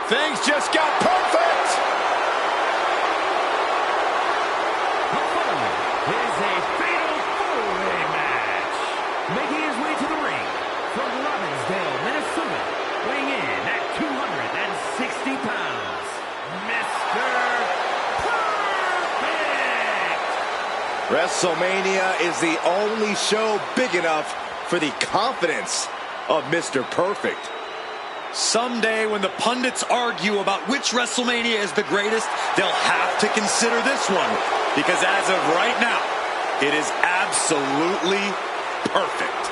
Things just got perfect. The following is a fatal four-way match. Making his way to the ring from Robbinsdale, Minnesota, weighing in at 260 pounds, Mr. Perfect! WrestleMania is the only show big enough for the confidence of Mr. Perfect. Someday when the pundits argue about which WrestleMania is the greatest, they'll have to consider this one. Because as of right now, it is absolutely perfect.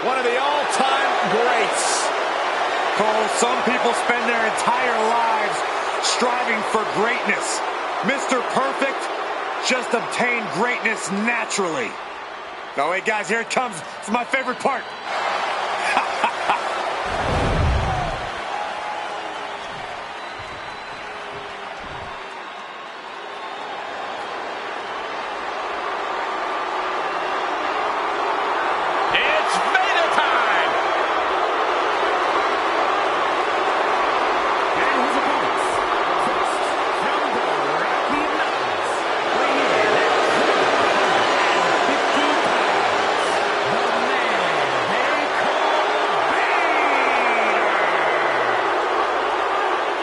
One of the all-time greats. Cole, some people spend their entire lives striving for greatness. Mr. Perfect just obtained greatness naturally. Oh, wait, guys, here it comes. It's my favorite part.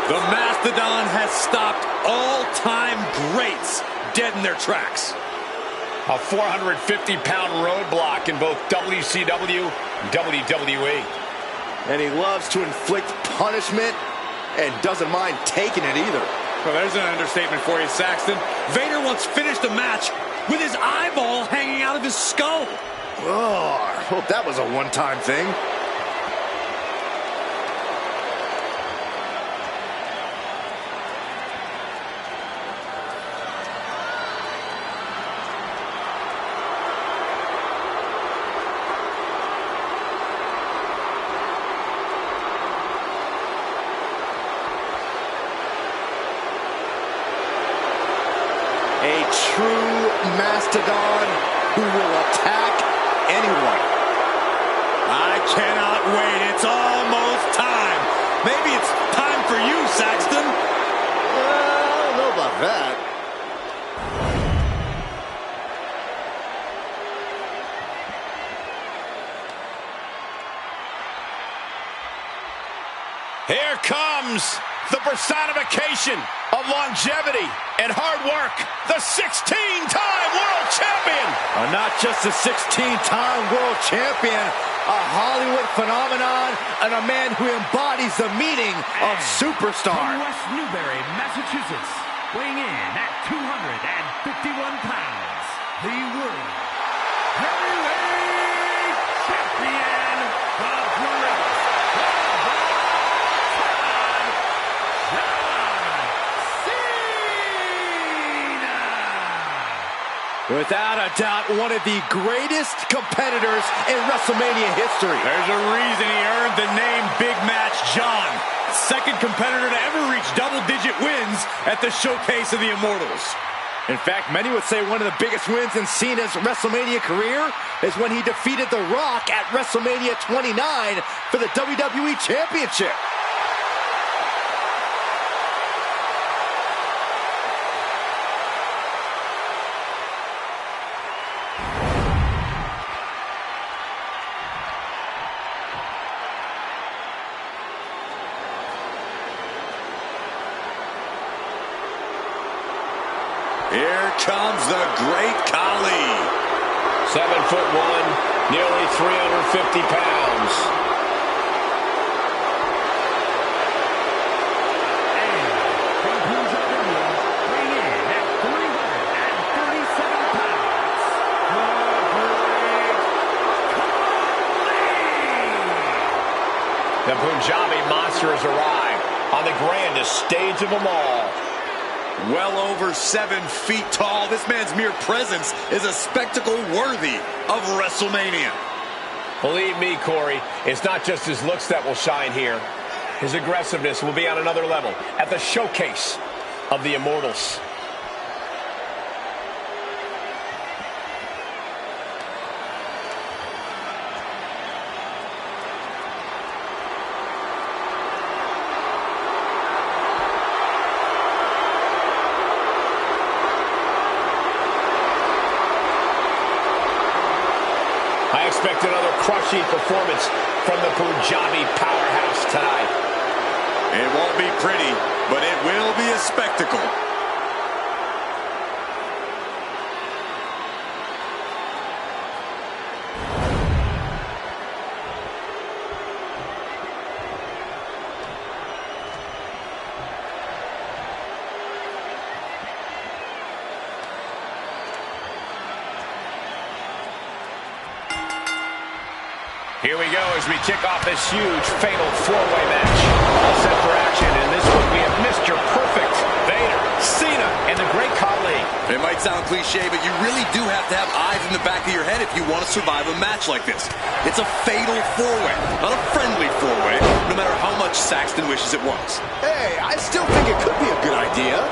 The Mastodon has stopped all-time greats dead in their tracks. A 450-pound roadblock in both WCW and WWE. And he loves to inflict punishment and doesn't mind taking it either. Well, there's an understatement for you, Saxton. Vader once finished a match with his eyeball hanging out of his skull. Oh, I hope that was a one-time thing. A true mastodon who will attack anyone. I cannot wait. It's almost time. Maybe it's time for you, Saxton. I don't know about that. Here comes the personification of longevity and hard work. The 16-time world champion. Not just a 16-time world champion, a Hollywood phenomenon, and a man who embodies the meaning of superstar. From West Newbury, Massachusetts, weighing in at 251 pounds, the world heavyweight champion of great. Without a doubt, one of the greatest competitors in WrestleMania history. There's a reason he earned the name Big Match John. Second competitor to ever reach double-digit wins at the Showcase of the Immortals. In fact, many would say one of the biggest wins in Cena's WrestleMania career is when he defeated The Rock at WrestleMania 29 for the WWE Championship. Here comes the great Khali. 7'1", nearly 350 pounds. And from Punjab, India, weighing in at 337 pounds, the great Khali. The Punjabi monster has arrived on the grandest stage of them all. Well over 7 feet tall, this man's mere presence is a spectacle worthy of WrestleMania. Believe me, Corey, it's not just his looks that will shine here. His aggressiveness will be on another level at the Showcase of the Immortals. crushing performance from the Punjabi powerhouse tonight. It won't be pretty, but it will be a spectacle. Here we go as we kick off this huge fatal four-way match. All set for action. In this one, we have Mr. Perfect, Vader, Cena, and the Great Khali. It might sound cliche, but you really do have to have eyes in the back of your head if you want to survive a match like this. It's a fatal four-way, not a friendly four-way, no matter how much Saxton wishes it was. Hey, I still think it could be a good idea.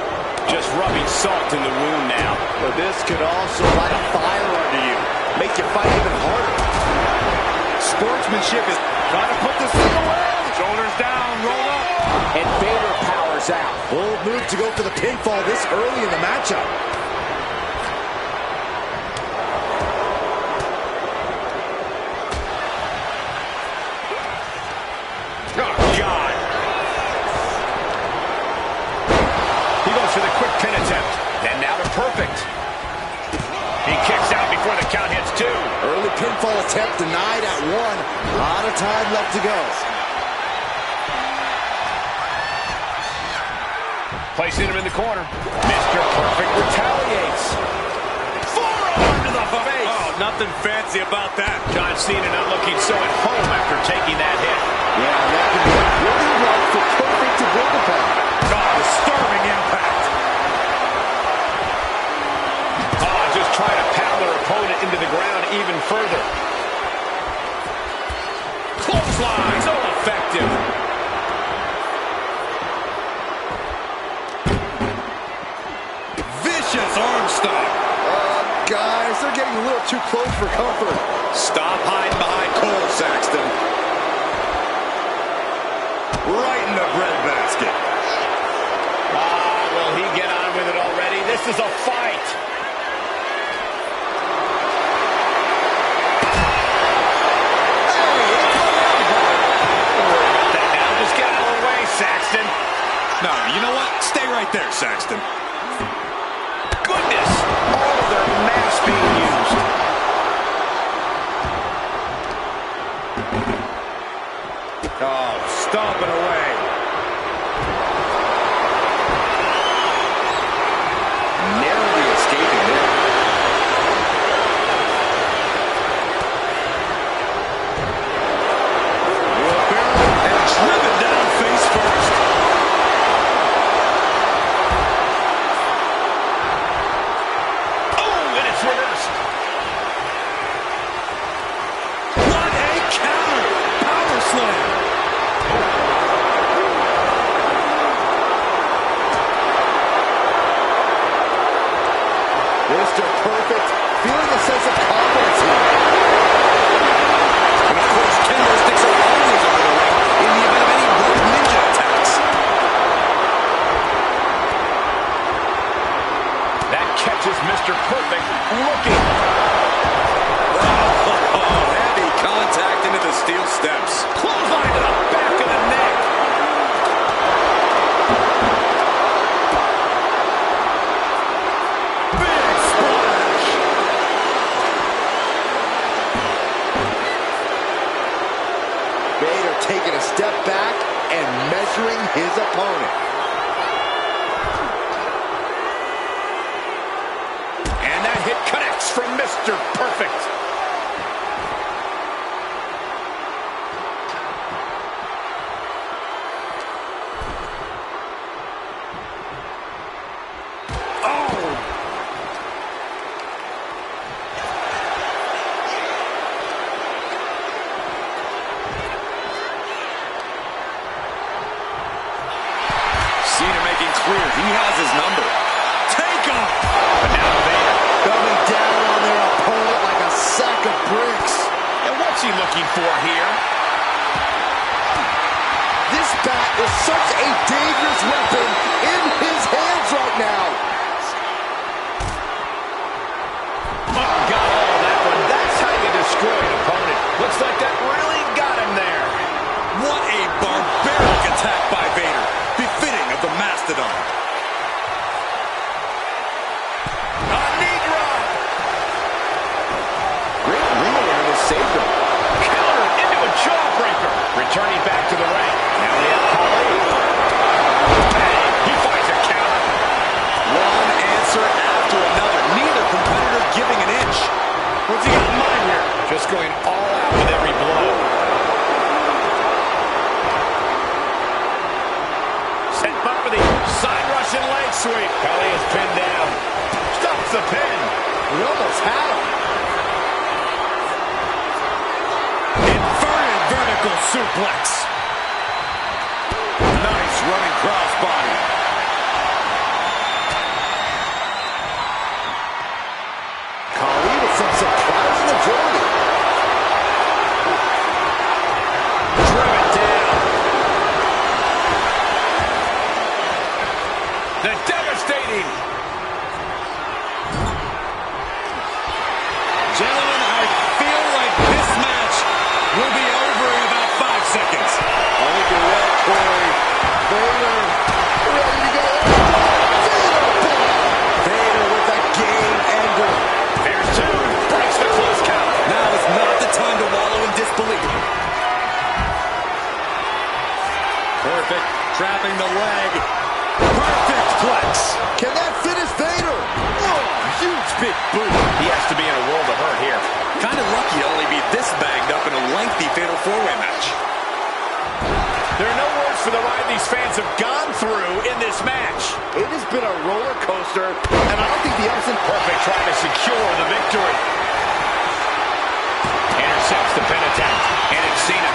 Just rubbing salt in the wound now. But this could also light a fire under you, make you fight even harder. Sportsmanship is trying to put this thing away. Shoulders down, roll up. And Vader powers out. Bold move to go for the pinfall this early in the matchup. Oh, God. He goes for the quick pin attempt. And now to Perfect. He kicks out before the count hits two. Early pinfall attempt denied at one. A lot of time left to go. Placing him in the corner. Mr. Perfect retaliates. Forearm to the face. Oh, nothing fancy about that. John Cena not looking so at home after taking that hit. Yeah, that could be really rough for Perfect to build upon. Oh, disturbing impact. Just try to pound their opponent into the ground even further. Clothesline, so effective. Vicious arm stomp. Guys, they're getting a little too close for comfort. Stop hiding behind Cole, Saxton. Right in the breadbasket. Will he get on with it already? This is a fight. Saxton. No, you know what? Stay right there, Saxton. Goodness! All of their mass being used. Oh, stomping away. Narrowly escaping there. And driven down face first. Oh, and it's reversed. What a counter! Power slam. Mr. Perfect feeling a sense of confidence here. And of course, kendo sticks are always under the ring in the event of any rogue ninja attacks. That catches Mr. Perfect looking. Oh, heavy contact into the steel steps. Clothesline to the back of the neck. Big splash. Vader taking a step back and measuring his opponent. And that hit connects from Mr. Perfect. Cena making clear he has his number. Take him! But now Vader. Coming down on their opponent like a sack of bricks. And what's he looking for here? This bat is such a dangerous weapon in his hands right now. Oh, got all that one. That's how you destroy an opponent. Looks like Mastodon. A knee drop. Great ring awareness saved him. Counter into a jawbreaker. Returning back to the ring. Now we have Khali. Bang. He finds a counter. One answer after another. Neither competitor giving an inch. What's he got in mind here? Just going all out with every blow. Set up for the side Russian leg sweep. Khali is pinned down. Stops the pin. He almost had him. Inverted vertical suplex. Nice running crossbody. Khali with some surprising agility. Driven down. The devastating. Gentlemen, I feel like this match will be over in about 5 seconds. I think you're right, Corey. Vader ready to go. Vader with a game ender. There's two. Breaks the close count. Now is not the time to wallow in disbelief. Perfect. Trapping the leg. Perfect flex. Can that finish Vader? Oh, huge big boot. He has to be in a world of hurt here. Kind of lucky to only be this bagged up in a lengthy fatal four-way match. There are no words for the ride these fans have gone through in this match. It has been a roller coaster, and I don't think the ups and Perfect trying to secure the victory. Intercepts the pin attempt, and it's Cena.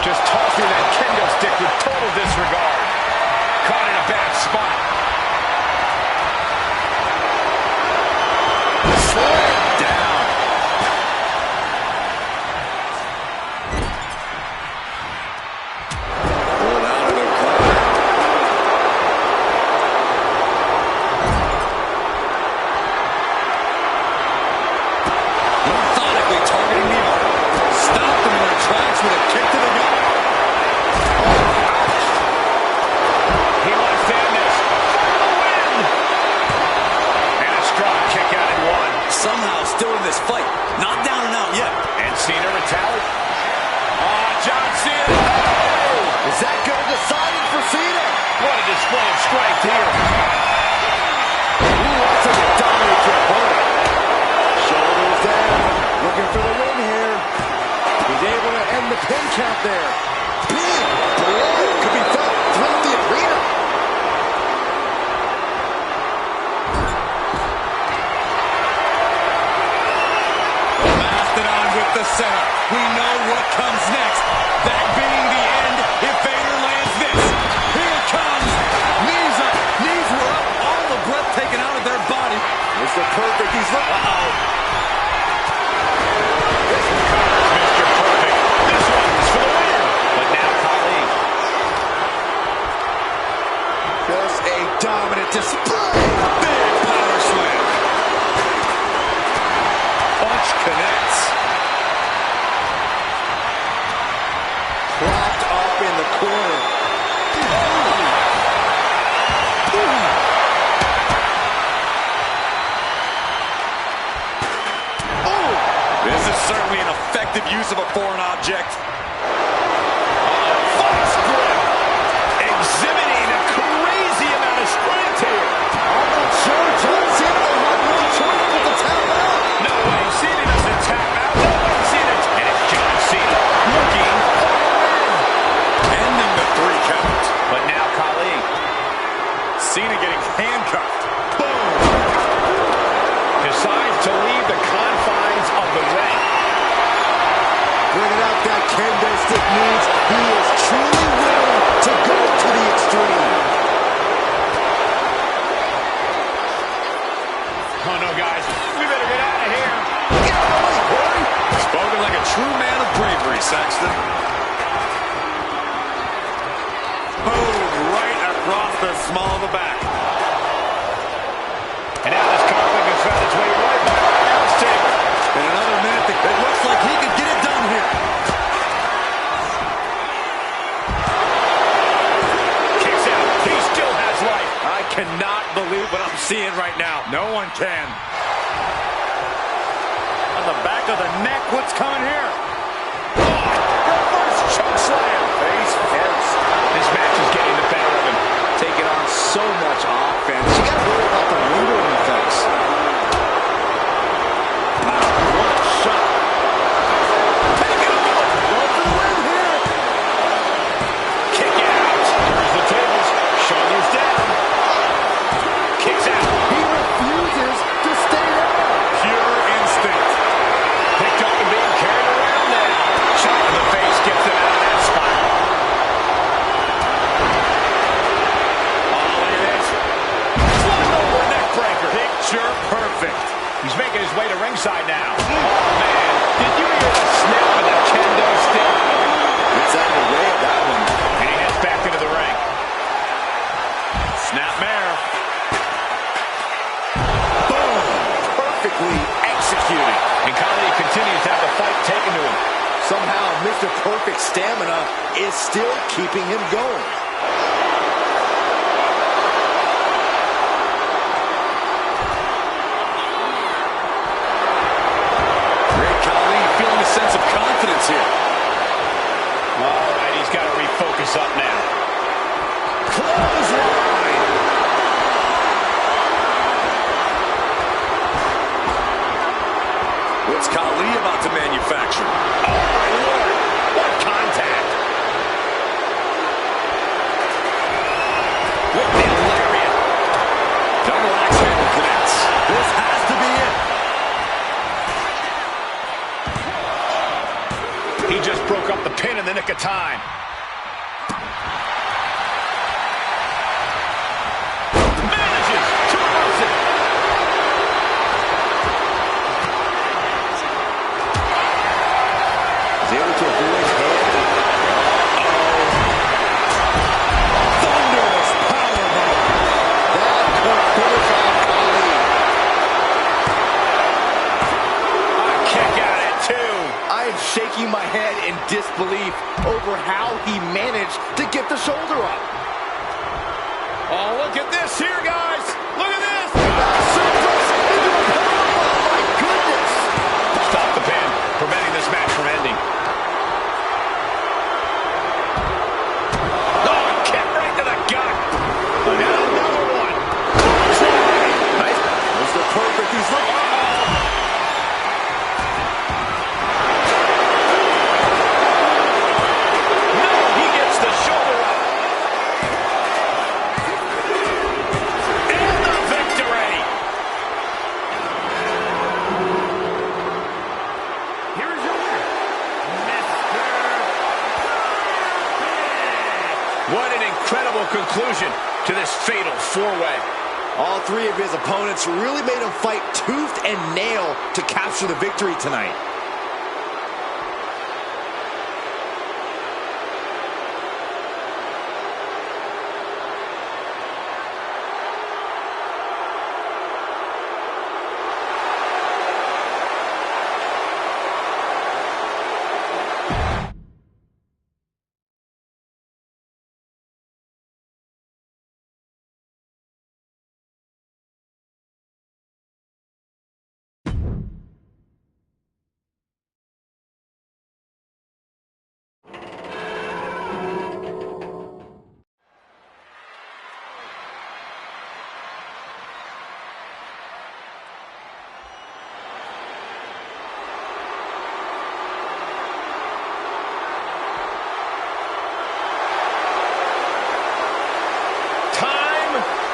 Just tossing that kendo stick with total disregard. Caught in a bad spot. Slammed down. Pulled out of the corner. Methodically targeting the arm. Stopped them in their tracks with a kick to the gut. He wants to end this for the win. And a strong kick out at one. Somehow still in this fight. Not down and out yet. And Cena retaliates. John Cena. Oh! is that going to decide it for Cena? What a display of strength here. He wants to dominate your opponent. Shoulders down, looking for the win here. He's able to end the pin count there. Big blow could be felt throughout the arena. Mastodon with the setup. We know what comes next. That being the end if Vader lands this. Here it comes. Knees up. Knees were up. All the breath taken out of their body. Mr. Perfect, he's looking. Mr. Perfect. This one's for the win. But now Khali. Just a dominant display. Big power slam. Punch connects. Propped up in the corner. This is certainly an effective use of a foreign object. Fox grip. Exhibiting a crazy amount of strength here. I'm not sure John Cena will have no choice but to tap out. No way. Cena doesn't tap out. No way. Cena. And it's John Cena looking for the win. Ending the 3 count. But now Khali. Cena getting handcuffed. Boom. Decides to leave the confines of the ring. Bringing out that kendo stick means he is truly willing to go to the extreme. Oh no, guys. We better get out of here. Get out of the way, Corey. Spoken like a true man of bravery, Saxton. Boom, right across the small of the back. And now this conflict has found its way right back to the announce table. In another minute, it looks like he could get it done here. seeing right now. No one can. On the back of the neck, what's coming here? Reverse choke slam. Face first. This match is getting the better of him. Taking on so much offense. You got to worry about the lingering effects. What a shot. Taking him out. Going for the win here. Kick out. Turns the tables. Shoulders down. Kicks out. He refuses to stay down. Pure instinct. Picked up and being carried around now. Shot in the face gets him out of that spot. Oh, look at this. Slide over neck breaker. Picture perfect. He's making his way to ringside now. Oh, man. Did you hear the snap of the kendo stick? It's out of the way of that one. And he heads back into the ring. Snapmare. Boom. Perfectly executed. And Khali continues to have the fight taken to him. Somehow, Mr. Perfect's stamina is still keeping him going. Great Khali feeling a sense of confidence here. All right, he's got to refocus up now. Clothesline. What's Khali about to manufacture? Oh, my Lord. What contact. What the lariat. Double axe handle connects. This has to be it. He just broke up the pin in the nick of time. Manages to reverse it. Is able to avoid head. Thunderous powerbomb. That could finish off Khali. A kick out at 2. I am shaking my head in disbelief over how he managed to get the shoulder up. Oh, look at this here, guys. Look at this. Suplex into a powerbomb. My goodness. Stop the pin, preventing this match from ending. Oh, kick right to the gut. And another one. Nice. Mr. Perfect. He's looking. No, he gets the shoulder up. And the victory. Here is your winner, Mr. What an incredible conclusion to this fatal four-way. All three of his opponents really made him fight tooth and nail to capture the victory tonight.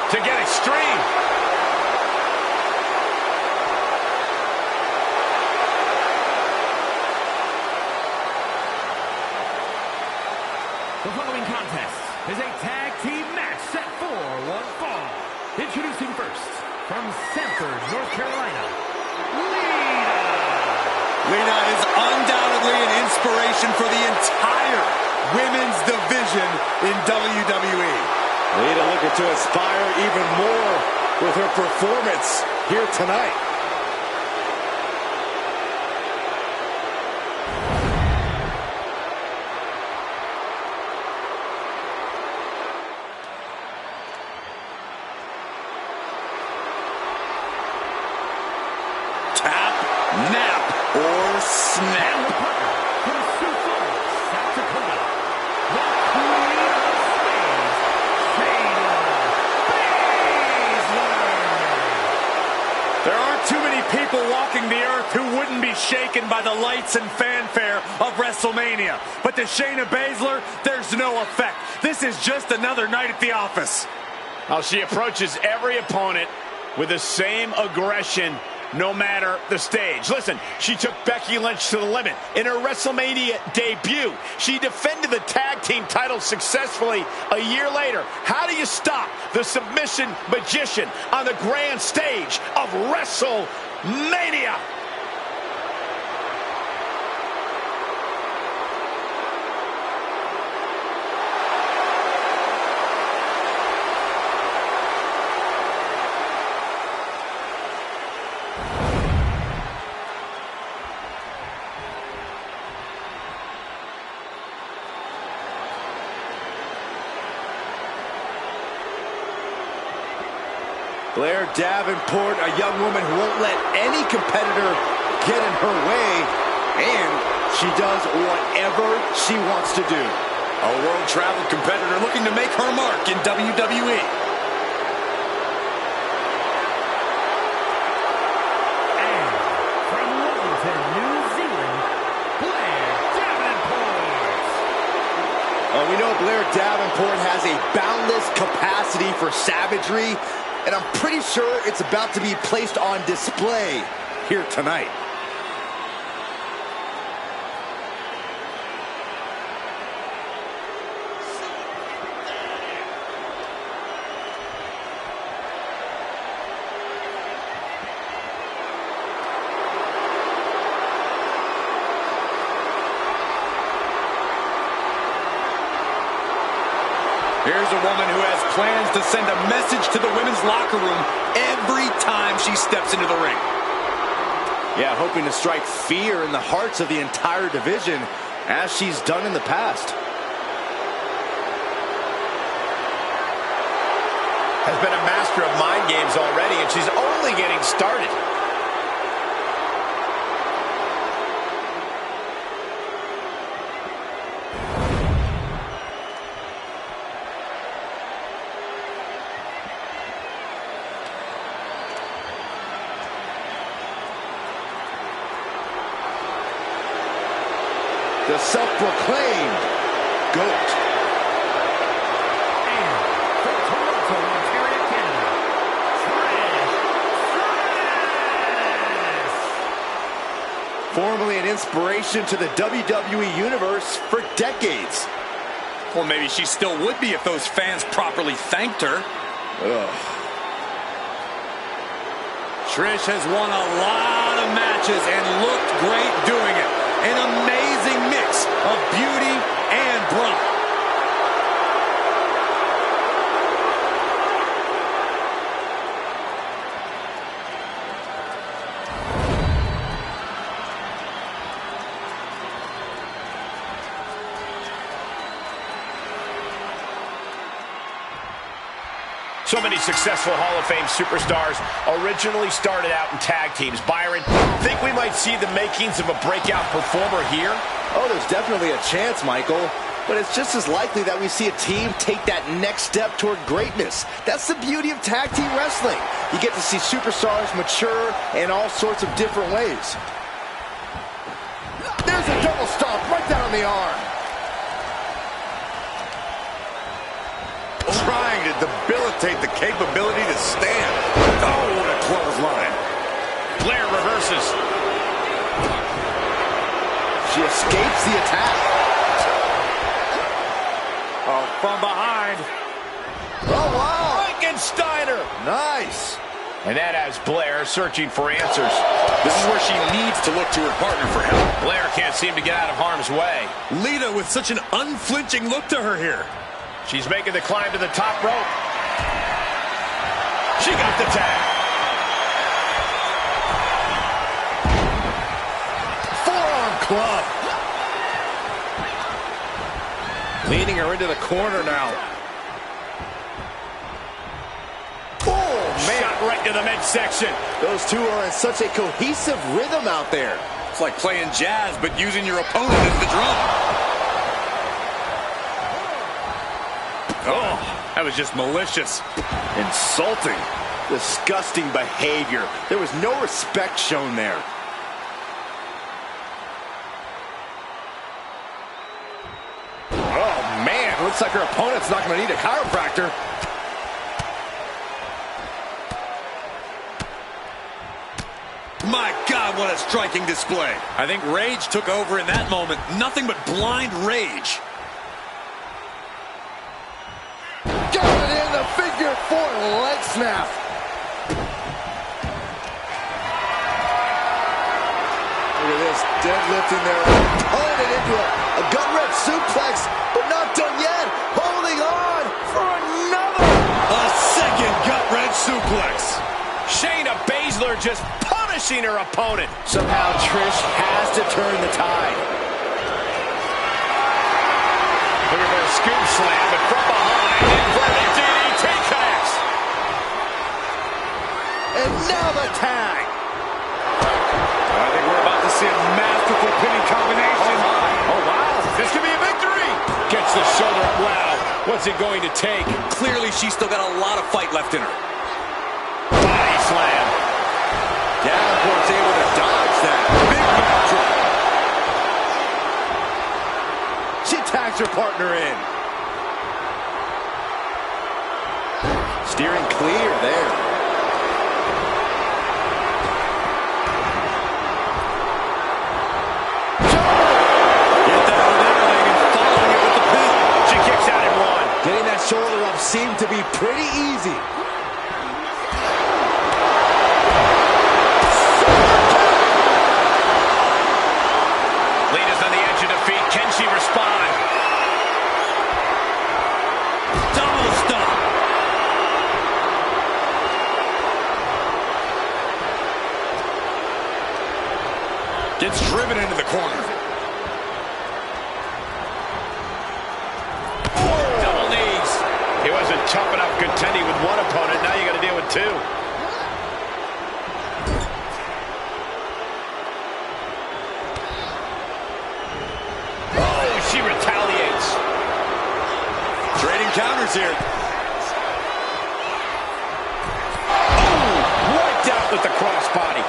To get extreme. The following contest is a tag team match set for one fall. Introducing first, from Sanford, North Carolina, Lena is undoubtedly an inspiration for the entire women's division in WWE. Lita looking to aspire even more with her performance here tonight. snap. From Sioux Falls, South Dakota, the Queen of Spades, Shayna Baszler. There aren't too many people walking the earth who wouldn't be shaken by the lights and fanfare of WrestleMania. But to Shayna Baszler, there's no effect. This is just another night at the office. Well, she approaches every opponent with the same aggression, no matter the stage. Listen, she took Becky Lynch to the limit in her WrestleMania debut. She defended the tag team title successfully a year later. How do you stop the submission magician on the grand stage of WrestleMania? Blair Davenport, a young woman who won't let any competitor get in her way, and she does whatever she wants to do. A world-traveled competitor looking to make her mark in WWE. And from Wellington, New Zealand, Blair Davenport. Oh, we know Blair Davenport has a boundless capacity for savagery, and I'm pretty sure it's about to be placed on display here tonight. Here's a woman who has plans to send a message to the women's locker room every time she steps into the ring. Yeah, hoping to strike fear in the hearts of the entire division, as she's done in the past. Has been a master of mind games already, and she's only getting started. The self-proclaimed GOAT. And from Toronto, Ontario, Canada, Trish. Formerly an inspiration to the WWE Universe for decades. Well, maybe she still would be if those fans properly thanked her. Ugh. Trish has won a lot of matches and looked great doing it. An amazing mix of beauty and brawn. So many successful Hall of Fame superstars originally started out in tag teams. Byron, think we might see the makings of a breakout performer here? Oh, there's definitely a chance, Michael. But it's just as likely that we see a team take that next step toward greatness. That's the beauty of tag team wrestling. You get to see superstars mature in all sorts of different ways. There's a double stomp right down on the arm. Trying to debilitate the capability to stand. Oh, what a clothesline. Blair reverses. She escapes the attack. Oh, from behind. Oh, wow. Frankensteiner. Nice. And that has Blair searching for answers. This is where she needs to look to her partner for help. Blair can't seem to get out of harm's way. Lita with such an unflinching look to her here. She's making the climb to the top rope. She got the tag. Forearm club. Leading her into the corner now. Oh, man. Shot right to the midsection. Those two are in such a cohesive rhythm out there. It's like playing jazz, but using your opponent as the drum. Oh, that was just malicious. Insulting. Disgusting behavior. There was no respect shown there. Oh, man. Looks like her opponent's not going to need a chiropractor. My God, what a striking display. I think rage took over in that moment. Nothing but blind rage. Got it in the figure four leg snap. Look at this, deadlifting their opponent into a gut-wrench suplex, but not done yet. Holding on for another. A second gut-wrench suplex. Shayna Baszler just punishing her opponent. Somehow Trish has to turn the tide. Looking for a scoop slam, but from behind, inverted DDT connects. And now the tag. I think we're about to see a masterful pinning combination. Oh, wow. This could be a victory. Gets the shoulder up. Wow. What's it going to take? Clearly, she's still got a lot of fight left in her. Body slam. Davenport's able to dodge that. Big backdrop. She tags her partner in. Steering clear there. Get that out of there, and following it with the pin. She kicks out at one. Getting that shoulder up seemed to be pretty easy. Lita's on the edge of defeat. Can she respond? Double stomp. Gets driven into the corner. Double knees. He wasn't tough enough contending with one opponent. Now you got to deal with two. Oh, she retaliates. Trading counters here. Oh, wiped out with the crossbody.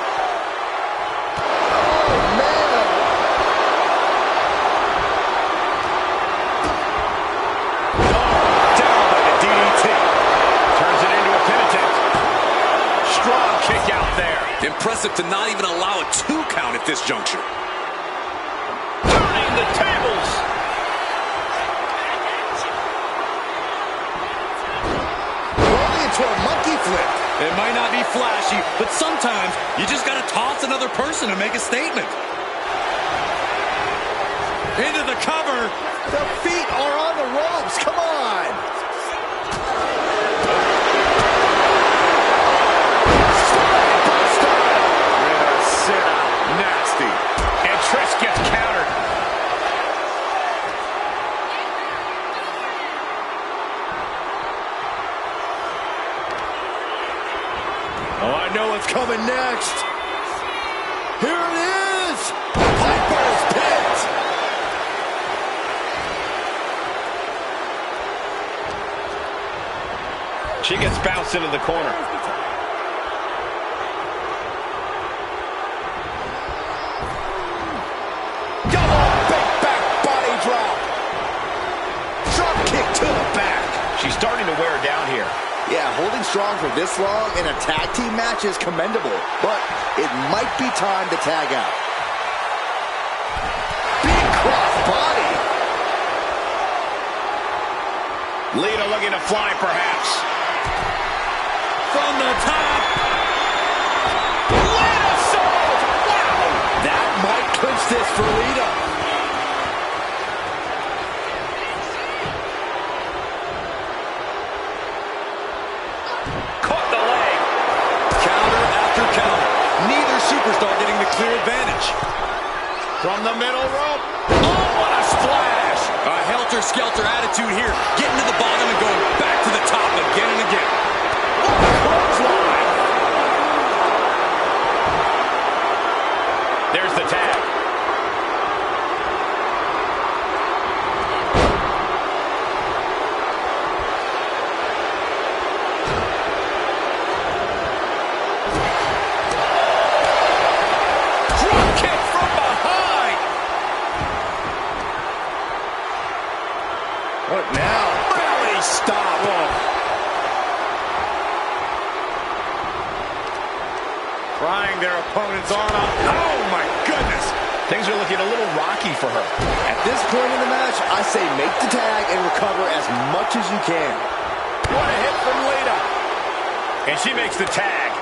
Impressive to not even allow a 2 count at this juncture. Turning the tables. Rolling into a monkey flip. It might not be flashy, but sometimes you just got to toss another person to make a statement. Into the cover. The feet are on the ropes. Come on. Nasty. And Trish gets countered. Oh, I know what's coming next. Here it is. Piper is pinned. She gets bounced into the corner. She's starting to wear her down here. Yeah, holding strong for this long in a tag team match is commendable, but it might be time to tag out. Big cross body. Lita looking to fly, perhaps. From the top. Lita sold! Wow! That might clinch this for Lita. Superstar getting the clear advantage. From the middle rope. Oh, what a splash! A helter-skelter attitude here. Getting to the bottom and going back to the top again and again. Oh, clothesline! There's the tag. What now? Belly stop. Prying their opponent's arm out. Oh, my goodness. Things are looking a little rocky for her. At this point in the match, I say make the tag and recover as much as you can. What a hit from Lita. And she makes the tag.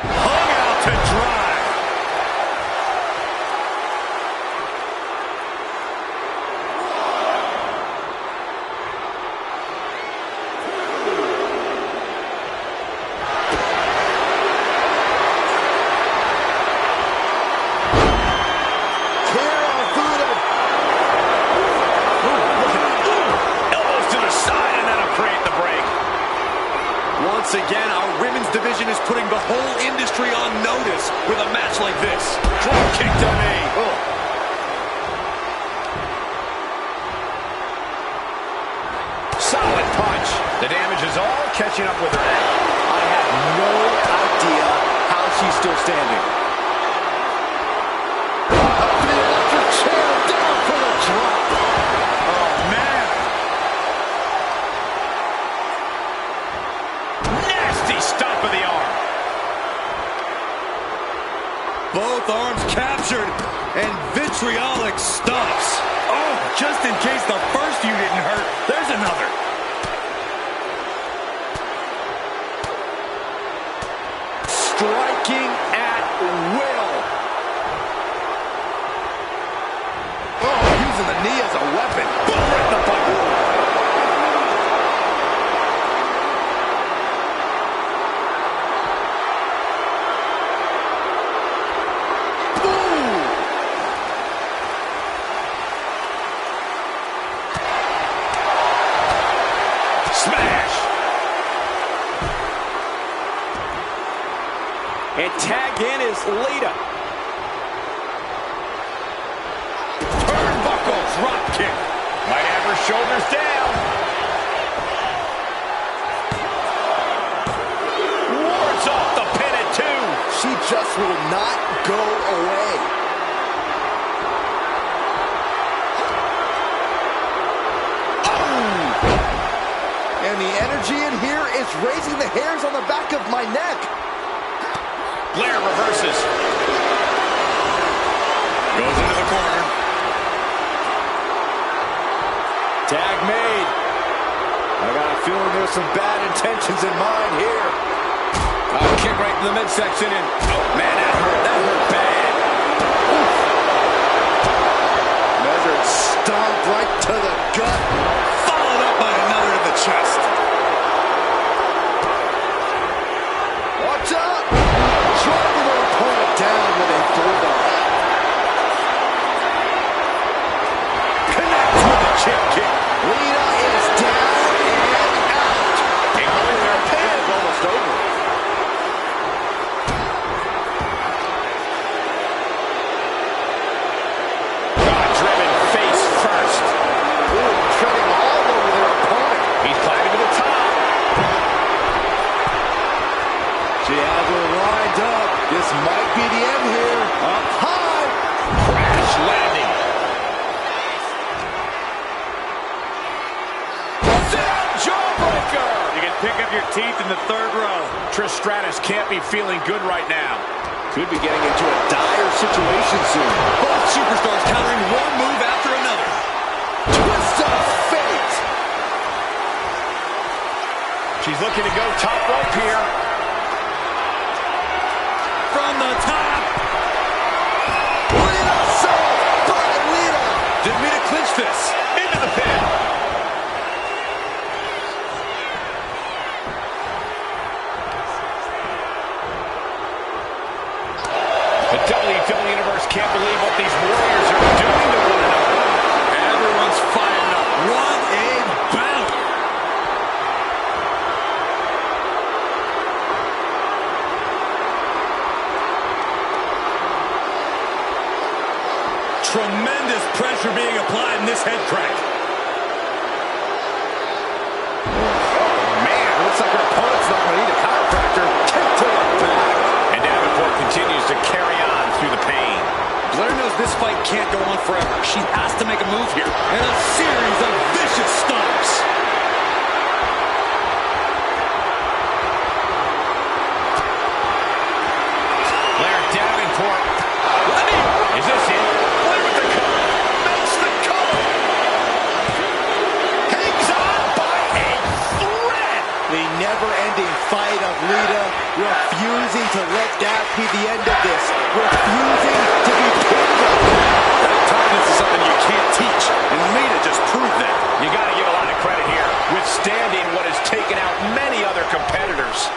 Hung out to dry. Once again, our women's division is putting the whole industry on notice with a match like this. Drop kick to me. Solid punch. The damage is all catching up with her now. I have no idea how she's still standing. Up to the electric chair, down for the drop. Oh, man. Nasty stomp of the arm. Both arms captured, and vitriolic stomps. Oh, just in case the first you didn't hurt, there's another. Striking at will. Oh, using the knee as a weapon. Boom, right in the button. Smash! And tagged in is Lita. Turnbuckle drop kick. Might have her shoulders down. Wards off the pin at 2. She just will not go away. And the energy in here is raising the hairs on the back of my neck. Blair reverses. Goes into the corner. Tag made. I got a feeling there's some bad intentions in mind here. Kick right in the midsection. And, oh, man, that hurt. That hurt bad. Measured stomp right to the gut. Followed up by another to the chest. Watch out! Driving their opponent down with a bulldog. Connects with the chip kick. Lita is down and out. Ignoring their pin. It's almost over. God-driven face first. Ooh, treading all over their opponent. He's climbing to the top. She has her lined up. This might be the end here. Up high. Crash landing. Down jawbreaker. You can pick up your teeth in the third row. Trish Stratus can't be feeling good right now. Could be getting into a dire situation soon. Both superstars countering one move after another. Twist of fate. She's looking to go top rope here. From the top. Lita sold by Lita. Didn't mean to clinch this. Into the pin. The WWE Universe can't believe what these warriors are doing to one another. Everyone's fired up. What a bout. Tremendous pressure being applied in this head crank. Man, looks like her opponent's not going to need a chiropractor. Kick to the back. And Davenport continues to carry on through the pain. Blair knows this fight can't go on forever. She has to make a move here. And a series of vicious stomps. Blair Davenport. Is this it? Blair with the cover. Makes the cover. Hangs on by a thread. The never-ending fight of Lita, refusing to let that be the end of this. Refusing to be pinned up. That toughness is something you can't teach. And Lita just proved that. You got to give a lot of credit here, withstanding what has taken out many other competitors.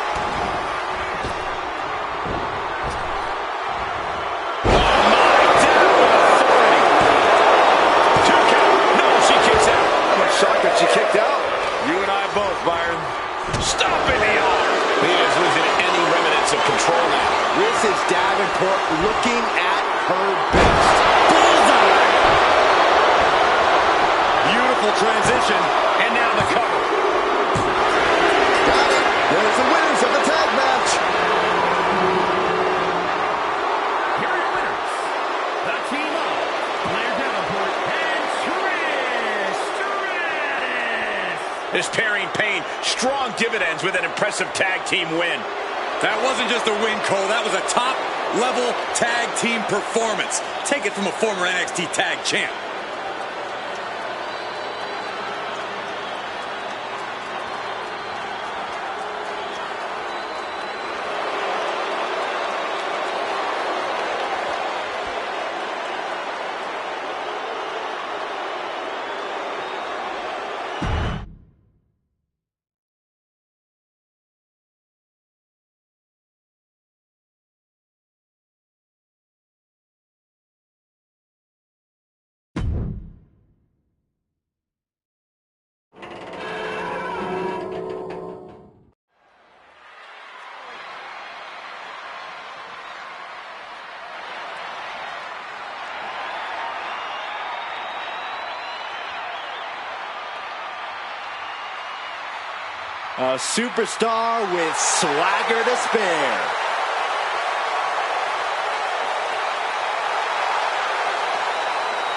Shocked that she kicked out. You and I both, Byron. Stomping the arm. He is losing any remnants of control now. This is Davenport looking at her best. Bullseye! Beautiful transition. And now the cover. Got it. There's the winners of the tag match. Here are your winners. The team of Blair Davenport and Trish Stratus. This pairing paid strong dividends with an impressive tag team win. That wasn't just a win, Cole. That was a top-level tag team performance. Take it from a former NXT tag champ. A superstar with swagger to spare.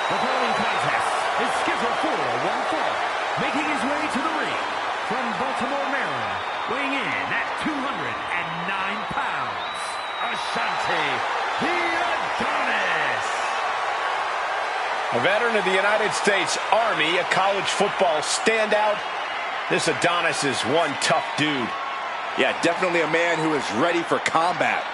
The following contest is scheduled for one fall. Making his way to the ring from Baltimore, Maryland, weighing in at 209 pounds, Ashanti the Adonis. A veteran of the United States Army, a college football standout, this Adonis is one tough dude. Yeah, definitely a man who is ready for combat.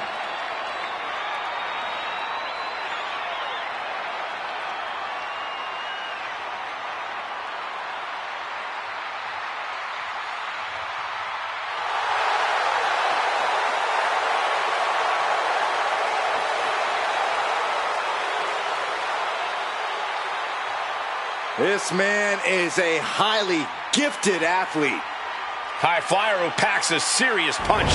This man is a highly gifted athlete. High flyer who packs a serious punch.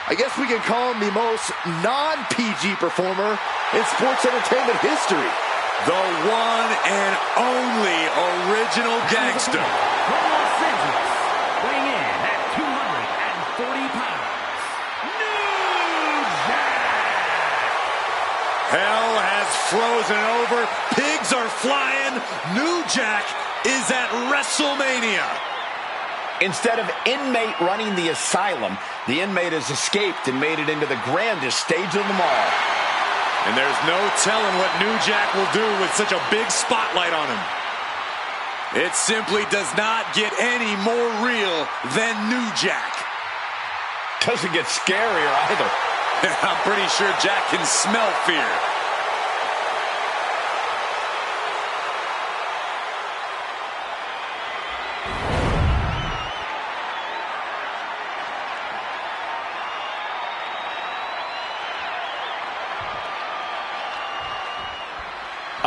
I guess we can call him the most non-PG performer in sports entertainment history. The one and only original gangster. From Los Angeles, weighing in at 240 pounds, New Jack. Hell has frozen over. Pigs are flying. New Jack is at WrestleMania. Instead of inmate running the asylum, the inmate has escaped and made it into the grandest stage of them all. And there's no telling what New Jack will do with such a big spotlight on him. It simply does not get any more real than New Jack. Doesn't get scarier either. I'm pretty sure Jack can smell fear.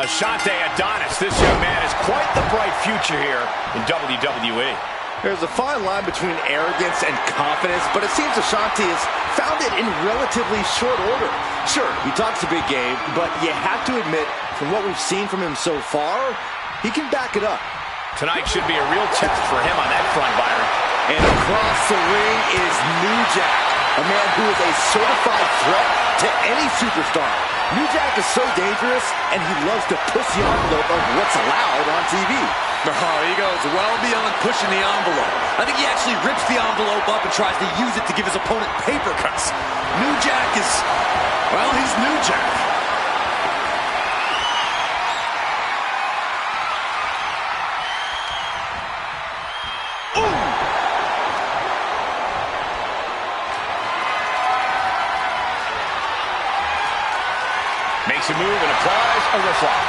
Ashante Adonis, this young man has quite the bright future here in WWE. There's a fine line between arrogance and confidence, but it seems Ashante has found it in relatively short order. Sure, he talks a big game, but you have to admit, from what we've seen from him so far, he can back it up. Tonight should be a real test for him on that front, Byron. And across the ring is New Jack, a man who is a certified threat to any superstar. New Jack is so dangerous, and he loves to push the envelope of what's allowed on TV. Oh, he goes well beyond pushing the envelope. I think he actually rips the envelope up and tries to use it to give his opponent paper cuts. New Jack is, well, he's New Jack. Makes a move and applies a wrist lock.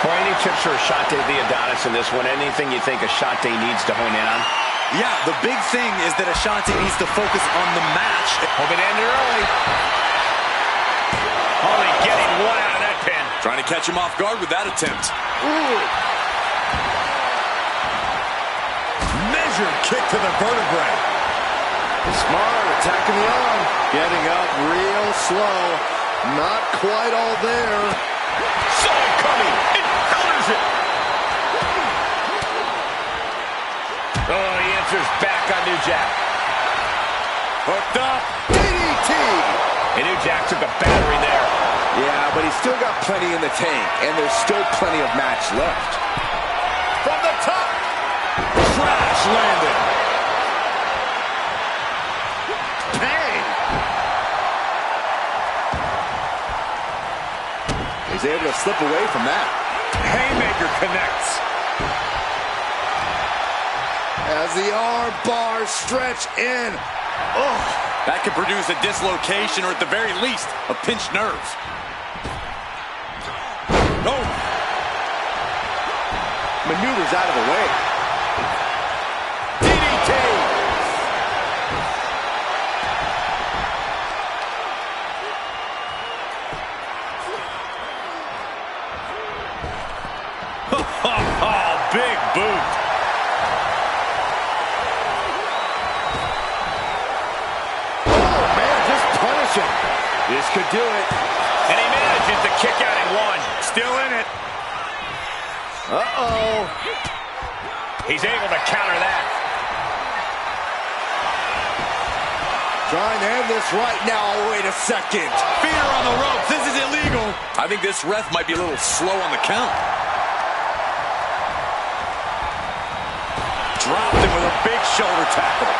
For any tips for Ashante the Adonis in this one, anything you think Ashante needs to hone in on? Yeah, the big thing is that Ashante needs to focus on the match. Hope it ended early. Only getting one out of that pin. Trying to catch him off guard with that attempt. Ooh. Measured kick to the vertebrae. Smart, attacking the arm. Getting up real slow. Not quite all there. Saw it coming. It counters it. Oh, he answers back on New Jack. Hooked up. DDT. And New Jack took a battery there. Yeah, but he's still got plenty in the tank, and there's still plenty of match left. From the top. Crash landed. Bang. He's able to slip away from that. Haymaker connects. As the arm bars stretch in. Oh, that could produce a dislocation or at the very least, a pinched nerve. Oh. Maneuvers out of the way. DDT. Oh, big boot. This could do it. And he manages to kick out in one. Still in it. Uh-oh. He's able to counter that. Trying to end this right now. Oh, wait a second. Feeder on the ropes. This is illegal. I think this ref might be a little slow on the count. Dropped him with a big shoulder tackle.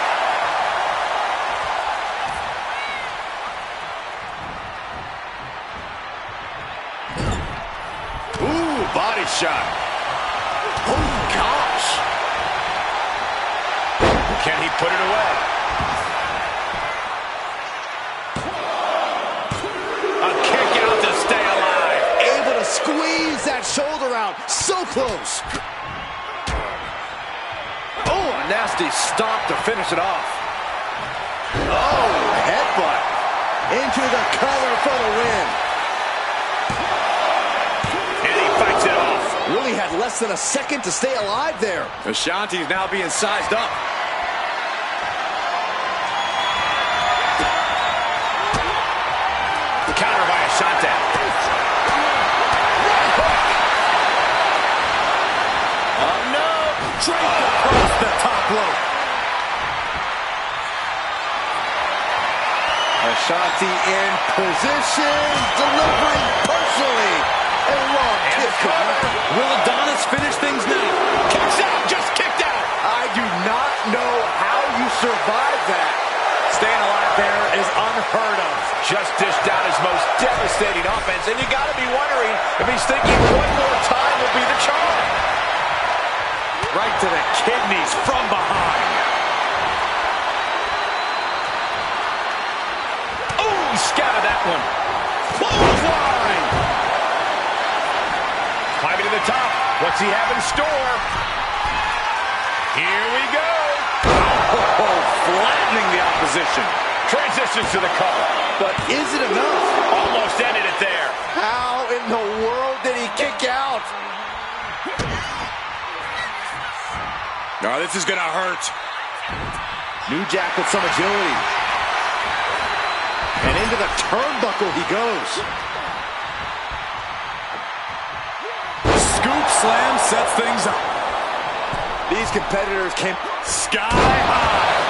Body shot. Oh, gosh. Can he put it away? A kick out to stay alive. Able to squeeze that shoulder out. So close. Oh, a nasty stop to finish it off. Oh, headbutt. Into the collar for the win. Really had less than a second to stay alive there. Ashante's now being sized up. Counter by Ashante. Oh, no. Draped across the top rope. Ashante in position, delivering personally. And wrong kick. Will Adonis finish things now? Kicks out, just kicked out. I do not know how you survive that. Staying alive there is unheard of. Just dished out his most devastating offense, and you got to be wondering if he's thinking one more time will be the charm. Right to the kidneys from behind. Oh, he scattered that one. Clothesline. Climbing to the top. What's he have in store? Here we go. Oh, flat. position. Transitions to the cover. But is it enough? Almost ended it there. How in the world did he kick out? No, this is going to hurt. New Jack with some agility. And into the turnbuckle he goes. Scoop slam sets things up. These competitors came sky high.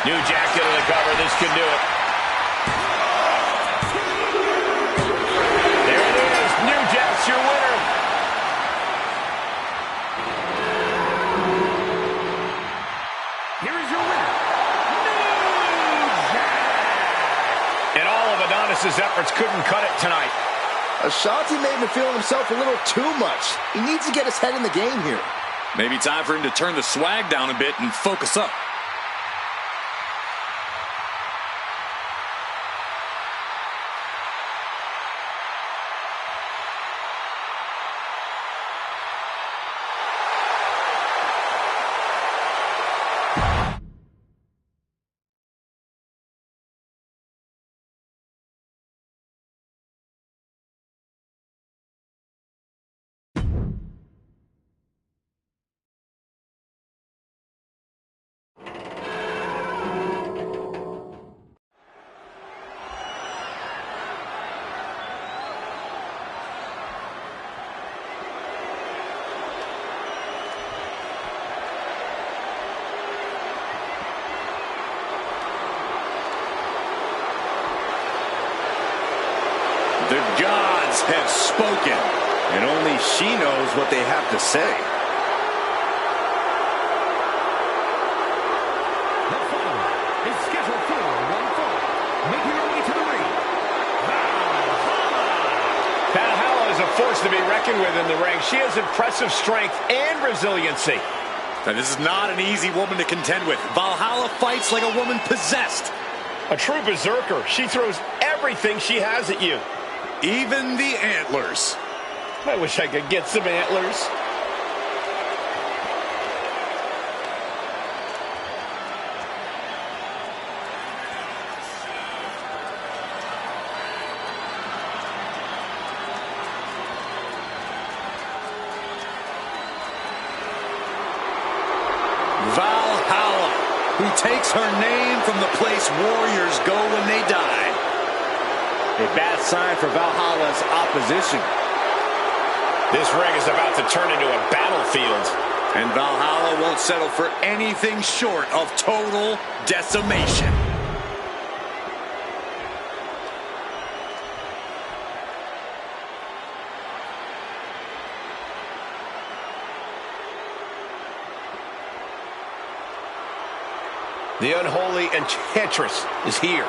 New Jack into the cover. This can do it. There it is. New Jack's your winner. Here is your winner, New Jack. And all of Adonis's efforts couldn't cut it tonight. Ashanti may have been feeling himself a little too much. He needs to get his head in the game here. Maybe time for him to turn the swag down a bit and focus up. The gods have spoken, and only she knows what they have to say. The following is scheduled for one fall. Making her way to the ring, Valhalla. Valhalla is a force to be reckoned with in the ring. She has impressive strength and resiliency. Now, this is not an easy woman to contend with. Valhalla fights like a woman possessed. A true berserker. She throws everything she has at you. Even the antlers. I wish I could get some antlers. Valhalla, who takes her name from the place warriors go when they die. A bad sign for Valhalla's opposition. This ring is about to turn into a battlefield. And Valhalla won't settle for anything short of total decimation. The unholy enchantress is here.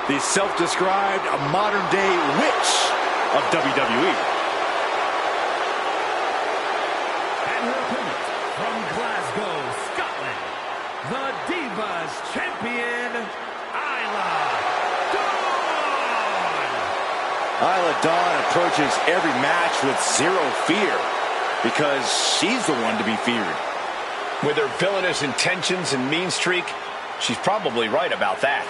The self-described modern-day witch of WWE. And her opponent from Glasgow, Scotland, the Divas Champion, Isla Dawn. Isla Dawn approaches every match with zero fear because she's the one to be feared. With her villainous intentions and mean streak, she's probably right about that.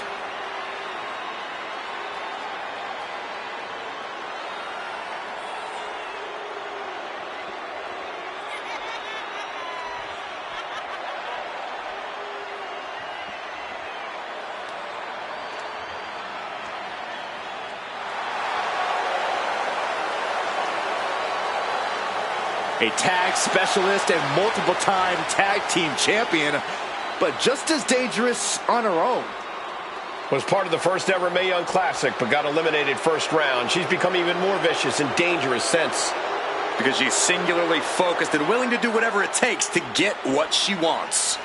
A tag specialist and multiple-time tag team champion, but just as dangerous on her own. Was part of the first ever Mae Young Classic, but got eliminated first round. She's become even more vicious and dangerous since. Because she's singularly focused and willing to do whatever it takes to get what she wants.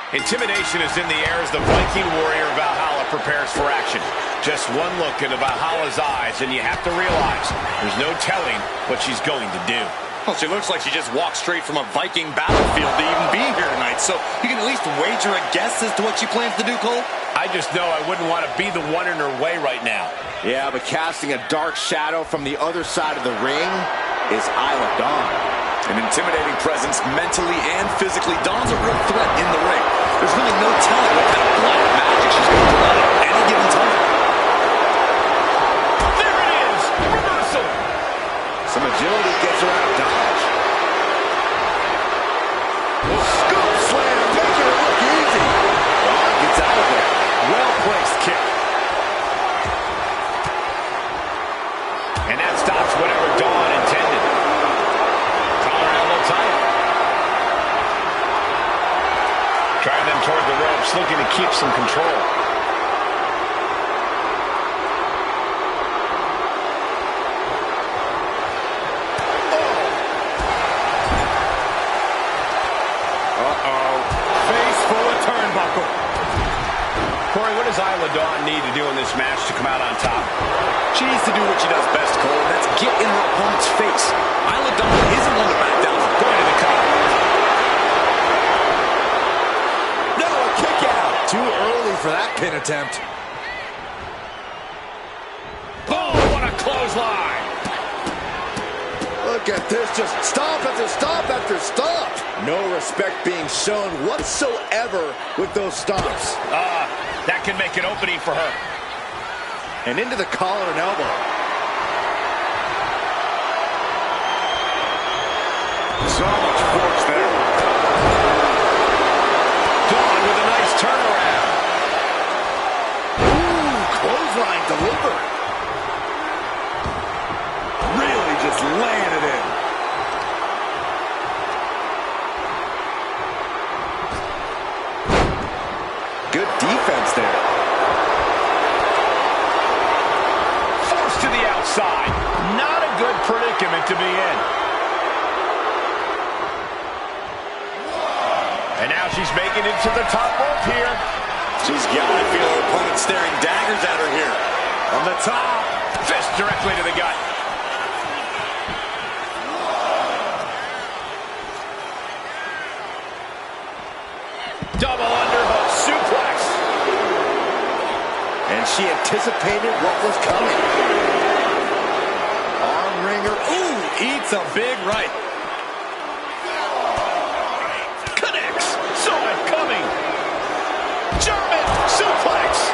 Intimidation is in the air as the Viking warrior Valhalla prepares for action. Just one look into Valhalla's eyes and you have to realize there's no telling what she's going to do. Well, she looks like she just walked straight from a Viking battlefield to even be here tonight, so you can at least wager a guess as to what she plans to do, Cole? I just know I wouldn't want to be the one in her way right now. Yeah, but casting a dark shadow from the other side of the ring is Isla Dawn. An intimidating presence mentally and physically. Dawn's a real threat in the ring. There's really no telling what kind of black magic she's going to pull out at any given time. There it is! Reversal! Some agility gets her out of dodge. Scoop slam, making it look easy. Dawn gets out of there. Well-placed kick. And that stops whatever Dawn intended. Collar elbow tight. Driving them toward the ropes, looking to keep some control. Face full of turnbuckle. Corey, what does Isla Dawn need to do in this match to come out on top? She needs to do what she does best, Cole, and that's get in her opponent's face. Isla Dawn isn't one to back down from going to the cover. No, a kick out. Too early for that pin attempt. Oh, what a clothesline! Look at this, just stomp after stomp after stomp. No respect being shown whatsoever with those stomps. That can make an opening for her. And into the collar and elbow. So much force there. Dawn with a nice turnaround. Ooh, clothesline delivered. Really just laying it in. Good defense there. Forced to the outside. Not a good predicament to be in. And now she's making it to the top rope here. She's got to feel her opponent staring daggers at her here. On the top. Fist directly to the gut. Double underhook suplex. And she anticipated what was coming. Arm wringer. Ooh, eats a big right. Connects. Saw it coming. German suplex.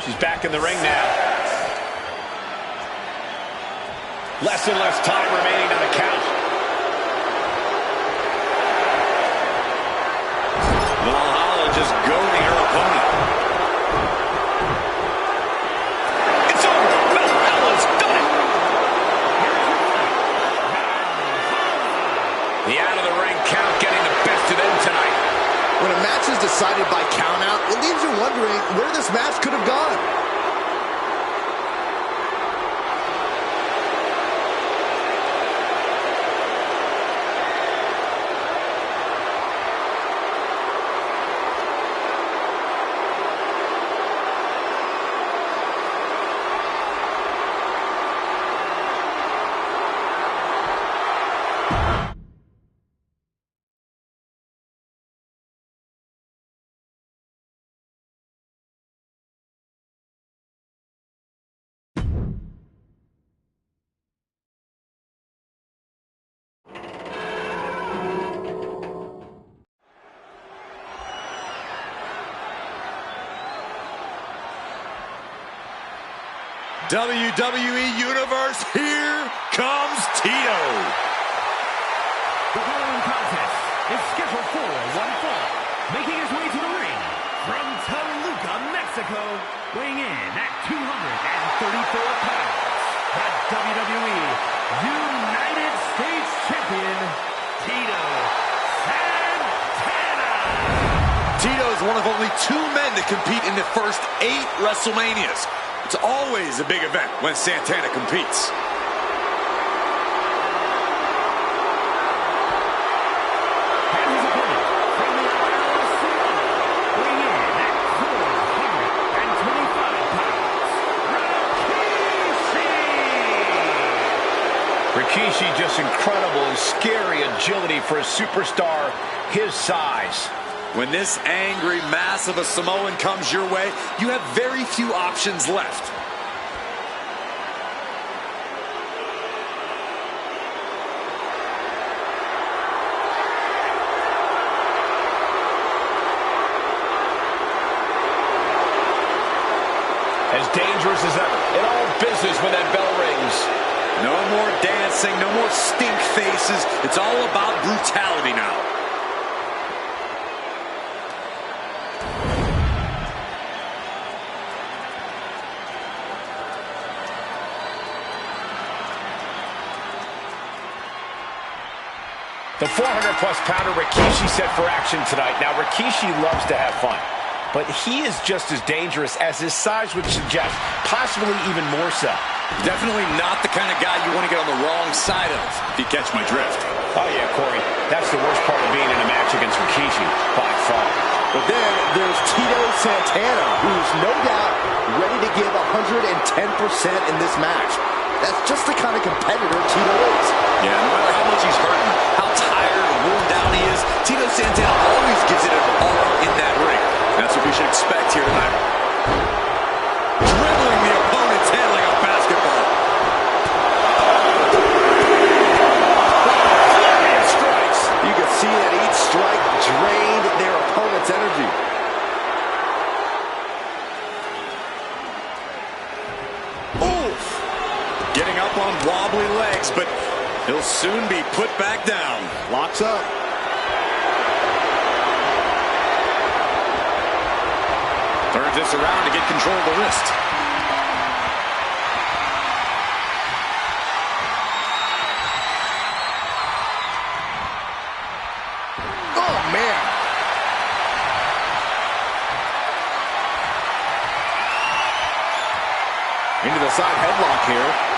She's back in the ring now. Less and less time remaining on the count. Valhalla just goading her opponent. It's over. Valhalla's done it. The out-of-the-ring count getting the best of them tonight. When a match is decided by countout, it leaves you wondering where this match could have gone. WWE Universe, here comes Tito. The following contest is scheduled for one fall. Making his way to the ring from Toluca, Mexico, weighing in at 234 pounds, the WWE United States Champion, Tito Santana. Tito is one of only 2 men to compete in the first 8 WrestleManias. It's always a big event when Santana competes. And his opponent from the Isle of Seattle, weighing in at 425 pounds, Rikishi. Rikishi Rikishi, just incredible and scary agility for a superstar his size. When this angry mass of a Samoan comes your way, you have very few options left. As dangerous as ever. In all business when that bell rings. No more dancing, no more stink faces. It's all about brutality now. The 400-plus pounder Rikishi set for action tonight. Now, Rikishi loves to have fun, but he is just as dangerous as his size would suggest, possibly even more so. Definitely not the kind of guy you want to get on the wrong side of, if you catch my drift. Oh, yeah, Corey. That's the worst part of being in a match against Rikishi, by far. But then there's Tito Santana, who's no doubt ready to give 110% in this match. That's just the kind of competitor Tito is. Yeah, no matter how much he's hurting, how tired or worn down he is, Tito Santana always gives it all in that ring. That's what we should expect here tonight. Dribbling the opponent's head like a basketball. Flurry of strikes. You can see that each strike drained their opponent's energy. Oof! Getting up on wobbly legs, but he'll soon be put back down. Locks up. Turns this around to get control of the wrist. Oh, man. Into the side headlock here.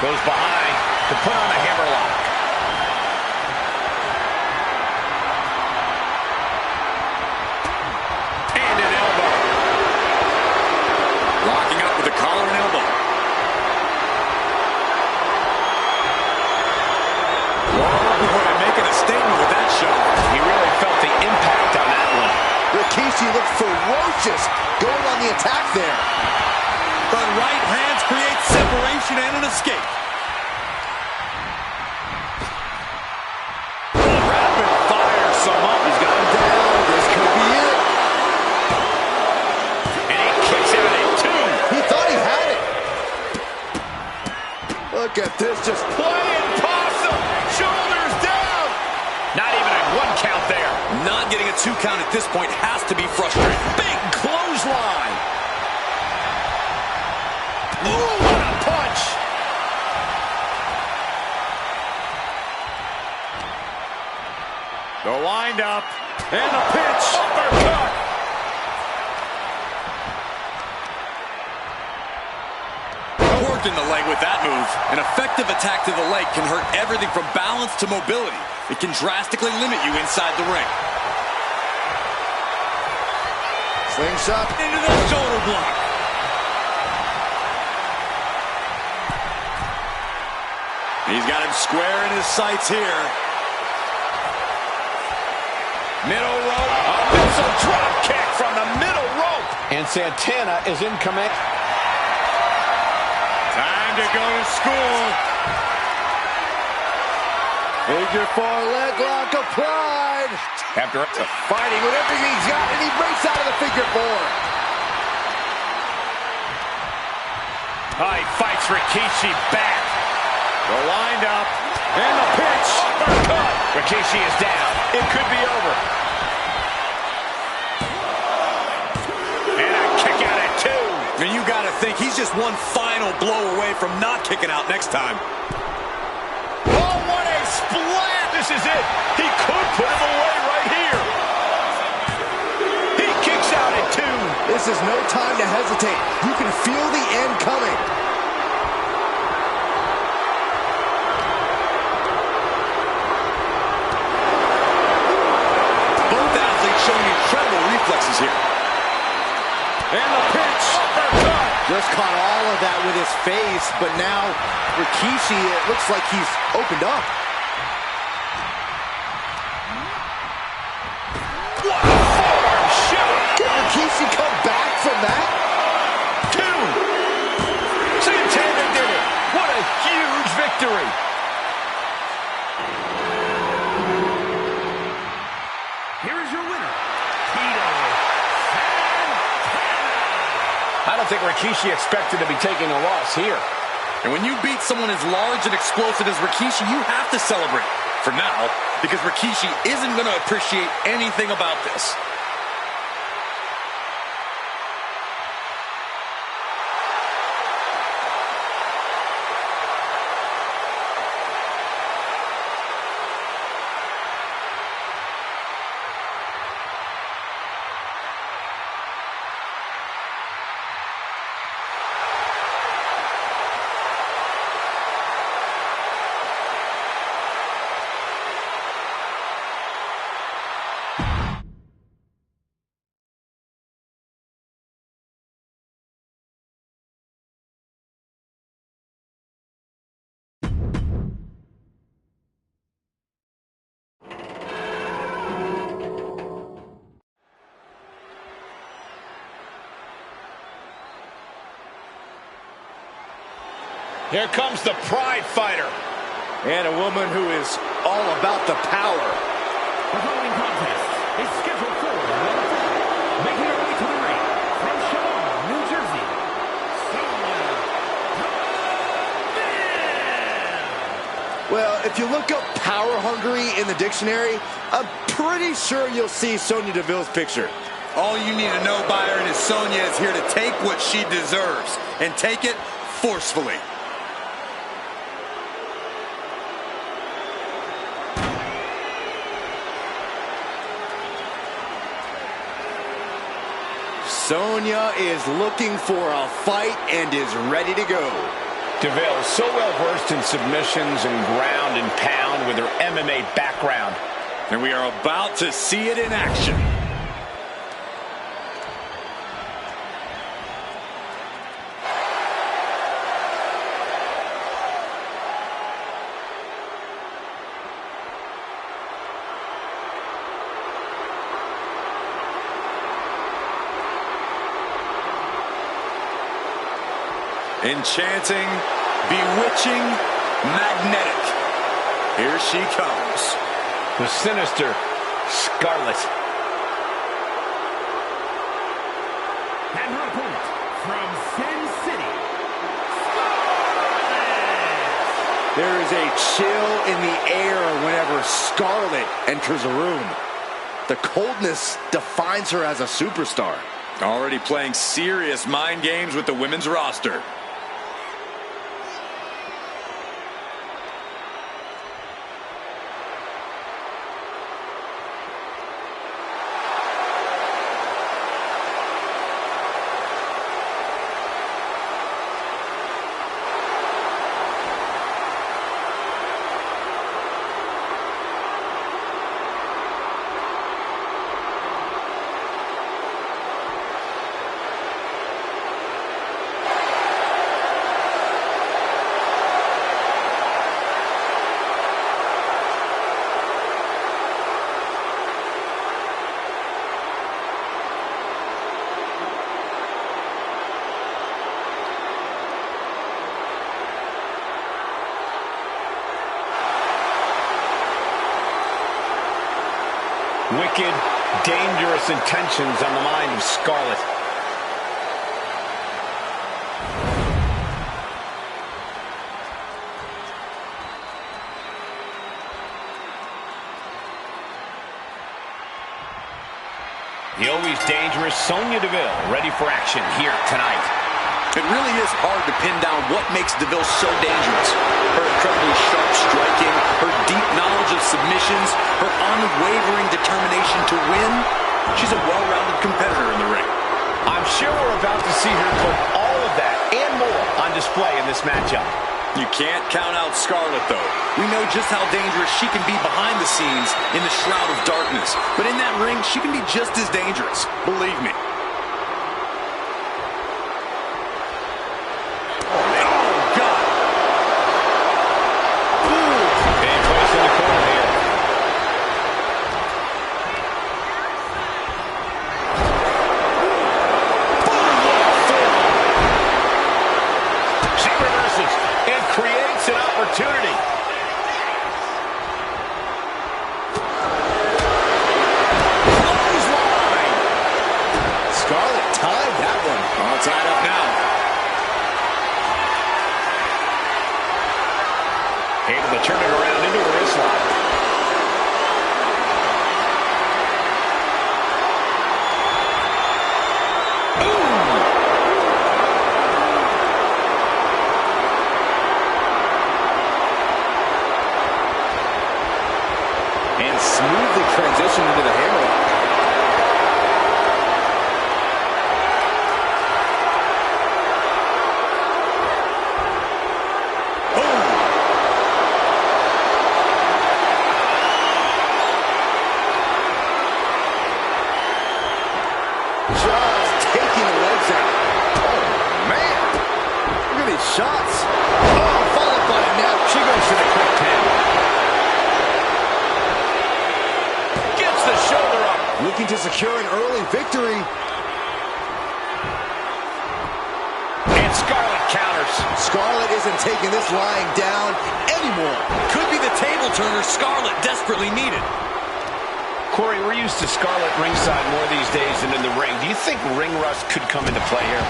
Goes behind to put on a hammerlock. And an elbow. Locking up with a collar and elbow. Oh boy, making a statement with that shot. He really felt the impact on that one. Rikishi looked ferocious going on the attack there. But right hands create separation and an escape. Rapid fire Samoan. He's got him down. This could be it. And he kicks out at 2. He thought he had it. Look at this, just Playing possum. Shoulders down. Not even a 1 count there. Not getting a 2 count at this point has to be frustrating. Big clothesline. Ooh, what a punch! The wind-up and the pitch. Uppercut! Worked in the leg with that move. An effective attack to the leg can hurt everything from balance to mobility. It can drastically limit you inside the ring. slingshot Into the shoulder block. He's got him square in his sights here. Middle rope. A missile drop kick from the middle rope. And Santana is in command. Time to go to school. Figure 4 leg lock applied. After Fighting with everything he's got, and he breaks out of the figure 4. He fights Rikishi back. The wind up and the pitch. Uppercut. Rikishi is down. It could be over. And a kick out at 2. And you got to think he's just one final blow away from not kicking out next time. Oh, what a splat. This is it. He could put him away right here. He kicks out at 2. This is no time to hesitate. You can feel the end coming. reflexes here. And the pinch. Uppercut. Just caught all of that with his face, but now Rikishi, it looks like he's opened up. What a forearm shot! Can Rikishi come back from that? Two! Santana did it! What a huge victory! Here is your winner, Tito Santana. I don't think Rikishi expected to be taking a loss here. And when you beat someone as large and explosive as Rikishi, you have to celebrate. For now, because Rikishi isn't going to appreciate anything about this. Here comes the Pride Fighter. And a woman who is all about the power. The following contest is scheduled for one fall. Making her way to the ring from Sharon, New Jersey, Sonya Deville. Well, if you look up power hungry in the dictionary, I'm pretty sure you'll see Sonya Deville's picture. All you need to know, Byron, is Sonya is here to take what she deserves and take it forcefully. Sonya is looking for a fight and is ready to go. Deville is so well versed in submissions and ground and pound with her MMA background. And we are about to see it in action. Enchanting, bewitching, magnetic. Here she comes. The sinister Scarlet. And her opponent from Sin City, Scarlet. There is a chill in the air whenever Scarlet enters a room. The coldness defines her as a superstar. Already playing serious mind games with the women's roster. Wicked, dangerous intentions on the mind of Scarlet. The always dangerous Sonya Deville ready for action here tonight. It really is hard to pin down what makes Deville so dangerous. Her incredibly sharp striking, her deep knowledge of submissions, her unwavering determination to win. She's a well-rounded competitor in the ring. I'm sure we're about to see her put all of that and more on display in this matchup. You can't count out Scarlet, though. We know just how dangerous she can be behind the scenes in the shroud of darkness. But in that ring, she can be just as dangerous. Believe me. Opportunity. Clothesline. Scarlett tied that one. All tied up now. Able to turn it around into a wrist lock. Smoothly transition into the hammerlock. Boom! Just taking the legs out. Oh, man. Look at these shots. Oh, followed by a nap. She goes for the quick pin. The shoulder up. Looking to secure an early victory. And Scarlett counters. Scarlett isn't taking this lying down anymore. Could be the table turner Scarlett desperately needed. Corey, we're used to Scarlett ringside more these days than in the ring. Do you think ring rust could come into play here?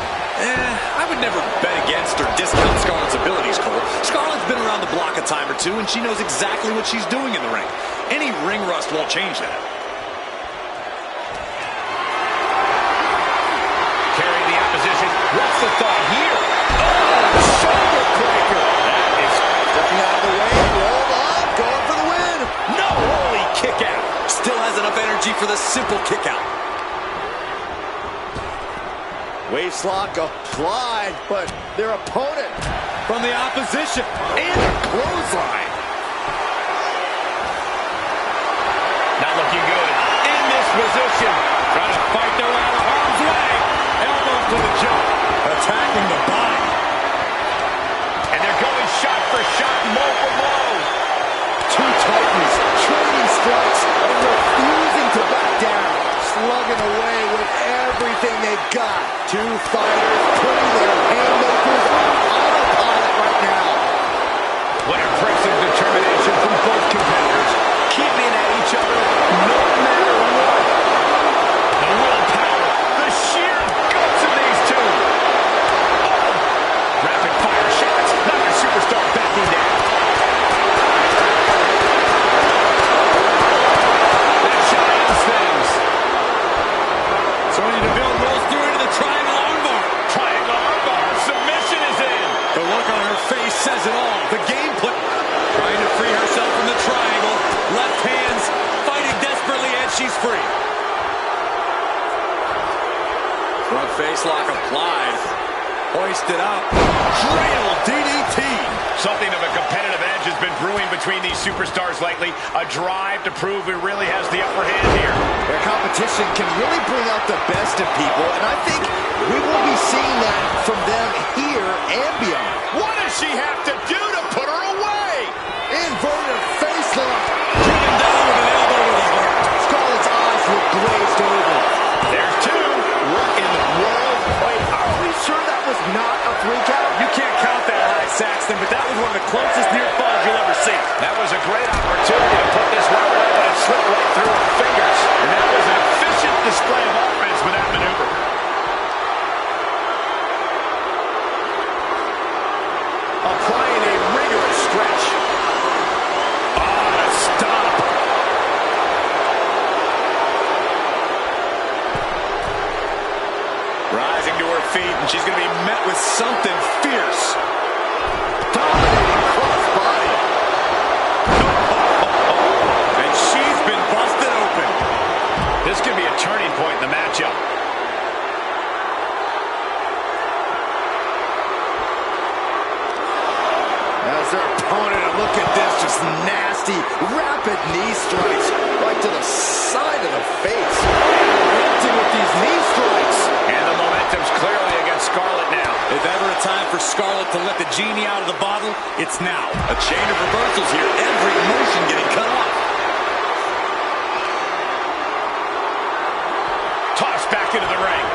I would never bet against or discount Scarlett's abilities, Cole. Scarlett's been around the block a time or two, and she knows exactly what she's doing in the ring. Any ring rust won't change that. What's the thought here? Oh, shoulder breaker. That is Stepping out of the way, roll on, going for the win. no holy kick out. Still has enough energy for the simple kick out. Waist lock applied, but their opponent From the opposition. and a clothesline. Not looking good. In this position. Trying to fight their way out of harm's way. Elbow to the jaw. Attacking the body. And they're going shot for shot, blow for blow. Two titans trading strikes and refusing to back down. Slugging away with everything they've got. Two fighters putting their haymakers on autopilot right now. What impressive determination from both competitors. Keeping at each other no matter what. The willpower, the sheer guts of these two. Oh, rapid fire shots. Not a superstar backing down. That shot ends things. Sonya Deville rolls through into the triangle armbar. Triangle armbar. Submission is in. The look on her face says it all. The game plan. Trying to free herself from the triangle. Left hands fighting desperately, and she's free. Front face lock applied. Hoisted up. Cradle DDT. Something of a competitive edge has been brewing between these superstars lately. A drive to prove who really has the upper hand here. Their competition can really bring out the best in people, and I think we will be seeing that from them here and beyond. What does she have to do to put her away? Inverted face lock. Driven down with an elbow to the heart. Scarlett's eyes look glazed over. There's two. What in the world? Wait, are we sure that was not a 3 count? You can't count that high, Saxton, but that was one of the closest near falls you'll ever see. That was a great opportunity to put this one away, but it slipped right through her fingers. And that was an efficient display of offense with that maneuver. Applying a rigorous stretch. Oh, stop. Rising to her feet, and she's going to be met with something fierce. Dominating crossbody. And she's been busted open. This could be a turning point in the matchup. As their opponent, and look at this, just nasty, rapid knee strikes right to the side of the to let the genie out of the bottle, it's now. A chain of reversals here. Every motion getting cut off. Tossed back into the ring.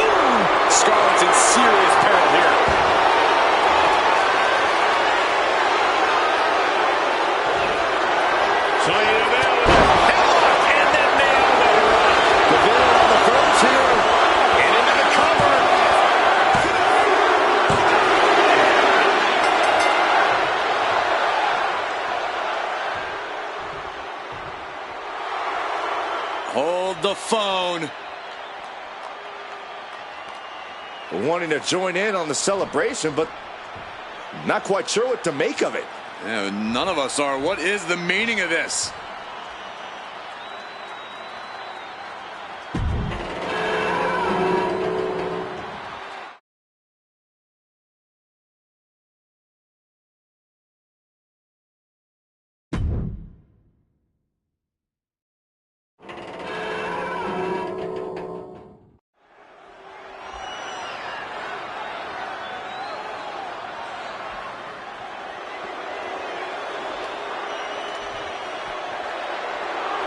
Ooh, Scarlett's in serious peril here. So headlock, and then nailed it. The villain on the verge here. And into the cover. Hold the phone. Wanting to join in on the celebration, but not quite sure what to make of it. Yeah, none of us are. What is the meaning of this?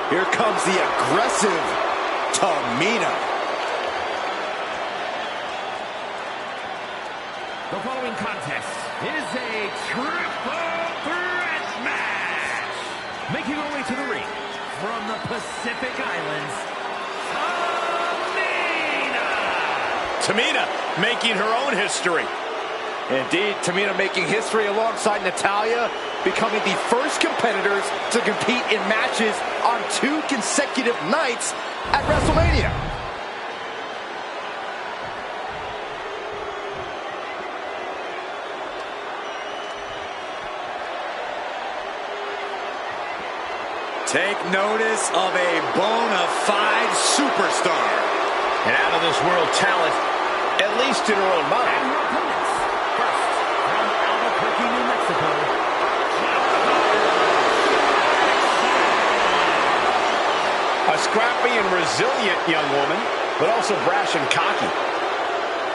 Here comes the aggressive Tamina. The following contest is a triple threat match. Making her way to the ring from the Pacific Islands, Tamina making her own history. Indeed, Tamina making history alongside Natalya, becoming the first competitors to compete in matches on 2 consecutive nights at WrestleMania. Take notice of a bona fide superstar. An out-of-this-world talent, at least in her own and mind. her opponents. First, from Albuquerque, New Mexico, A scrappy and resilient young woman, but also brash and cocky.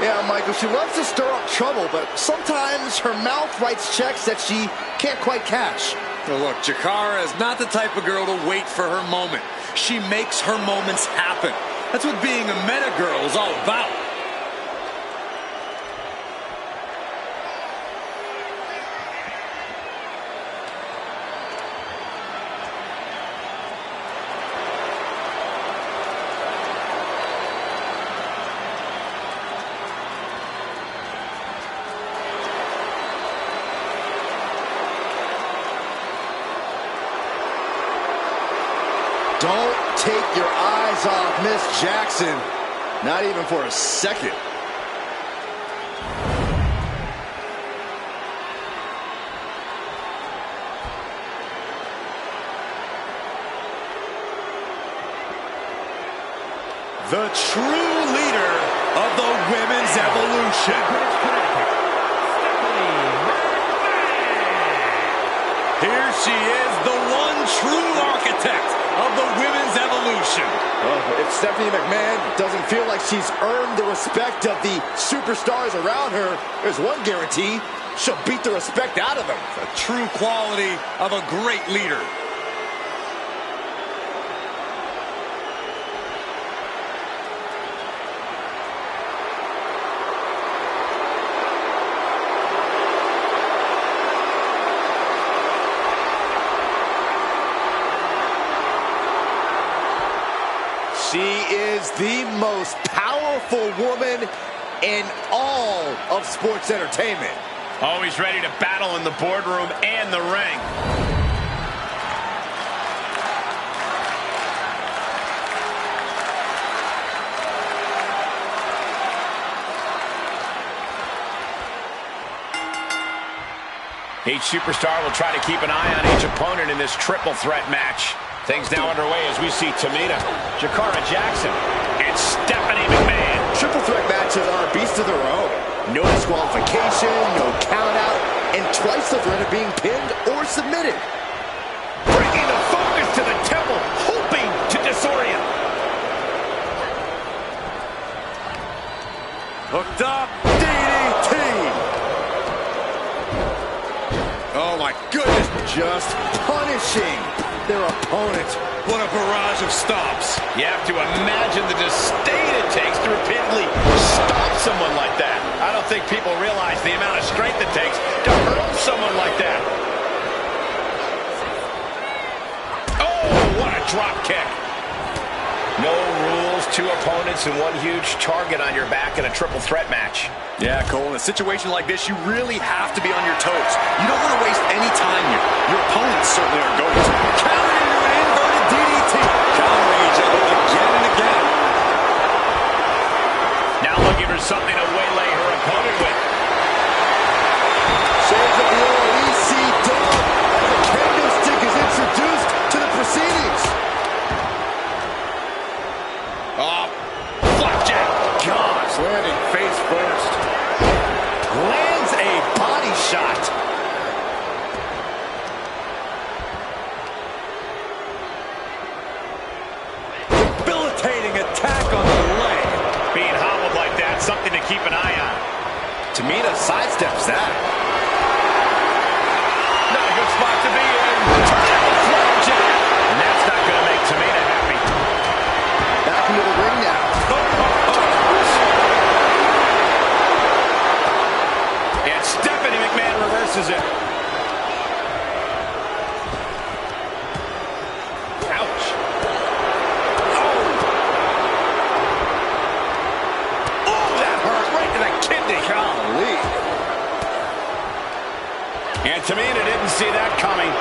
Yeah, Michael, she loves to stir up trouble, but sometimes her mouth writes checks that she can't quite cash. Well, look, Jakara is not the type of girl to wait for her moment. She makes her moments happen. That's what being a meta girl is all about. Don't take your eyes off Miss Jackson, not even for a second. The true leader of the women's evolution. Here she is, the one true architect of the women's evolution. If Stephanie McMahon doesn't feel like she's earned the respect of the superstars around her, there's one guarantee: she'll beat the respect out of them. The true quality of a great leader. She is the most powerful woman in all of sports entertainment. Always ready to battle in the boardroom and the ring. Each superstar will try to keep an eye on each opponent in this triple threat match. Things now underway as we see Tamina, Jakara Jackson, and Stephanie McMahon. Triple threat matches are a beast of their own. No disqualification, no count out, and twice the threat of being pinned or submitted. Bringing the focus to the temple, hoping to disorient. Hooked up. DDT. Oh, my goodness. Just punishing their opponent. What a barrage of stomps. You have to imagine the disdain it takes to repeatedly stomp someone like that. I don't think people realize the amount of strength it takes to hurl someone like that. Oh, what a drop kick. No rules, two opponents and one huge target on your back in a triple threat match. Yeah, Cole, in a situation like this, you really have to be on your toes. You don't want to waste any time here. Your opponents certainly are going to. Counter into an inverted DDT. Countering each other again and again. Now looking for something to waylay her opponent with. Shades of the old EC dub as a kendo stick is introduced to the proceedings. Oh, flapjack. Gosh, landing face first. Lands a body shot. Debilitating attack on the leg. Being hobbled like that, something to keep an eye on. Tamina sidesteps that. Not a good spot to be in. Turn flapjack. And that's not going to make Tamina happy. Back into the ring now. And Stephanie McMahon reverses it. Ouch. Oh, that hurt right to the kidney. Golly. And Tamina didn't see that coming.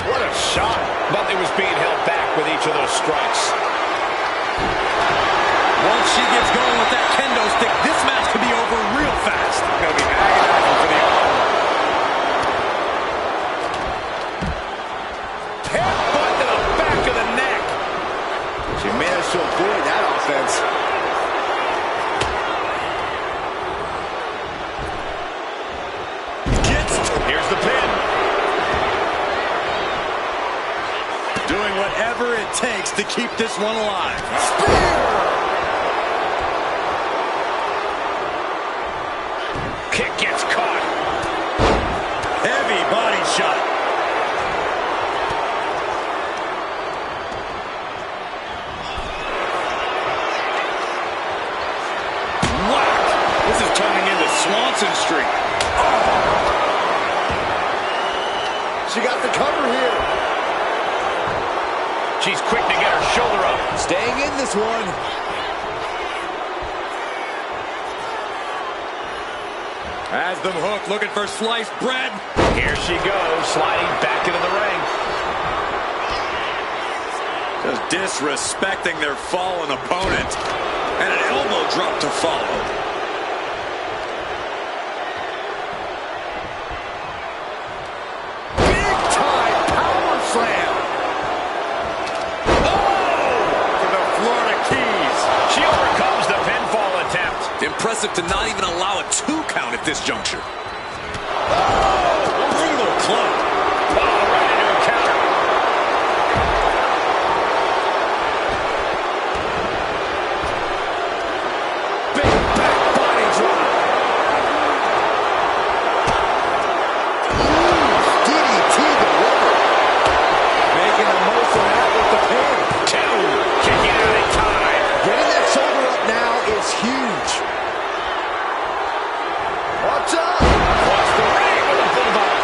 What a shot. But it was being held back with each of those strikes. Once she gets going with that kendo stick, this match could be over real fast. Gonna be agonizing for the arm. Headbutt to the back of the neck. She managed to avoid that offense. Here's the pin. Doing whatever it takes to keep this one alive. Kick gets caught. Heavy body shot. Whack! This is turning into Swanson Street. She got the cover here. She's quick to get her shoulder up. Staying in this one. Has them hooked, looking for sliced bread. Here she goes, sliding back into the ring. Just disrespecting their fallen opponent. And an elbow drop to follow. Big time power slam. To the Florida Keys. She overcomes the pinfall attempt. Impressive to not even allow a 2 count at this juncture. Brutal club. Oh, right into a counter. Big back body drop. DDT delivered. Making the most of that with the pin. 2, kicking out in time. Getting that shoulder up now is huge. Watch out. Across the ring with a bulldog.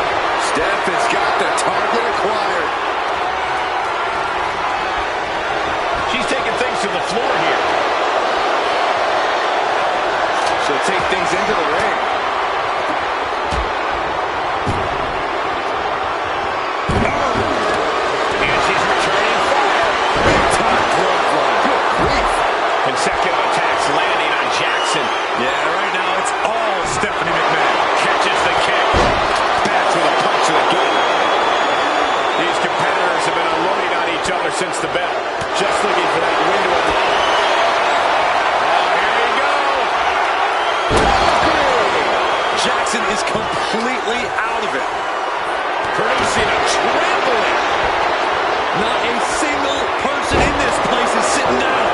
Steph has got the target acquired. She's taking things to the floor here. She'll take things into the ring. And she's returning fire. Big time bloodline. Good grief. Consecutive attacks landing on Jackson. Yeah, right now it's all Stephanie McMahon. Catches the kick. Bats with a punch to the gut. These competitors have been unloading on each other since the bell. Just looking for that window of light. Oh, here we go. Jackson is completely out of it. Producing a trembling. Not a single person in this place is sitting down.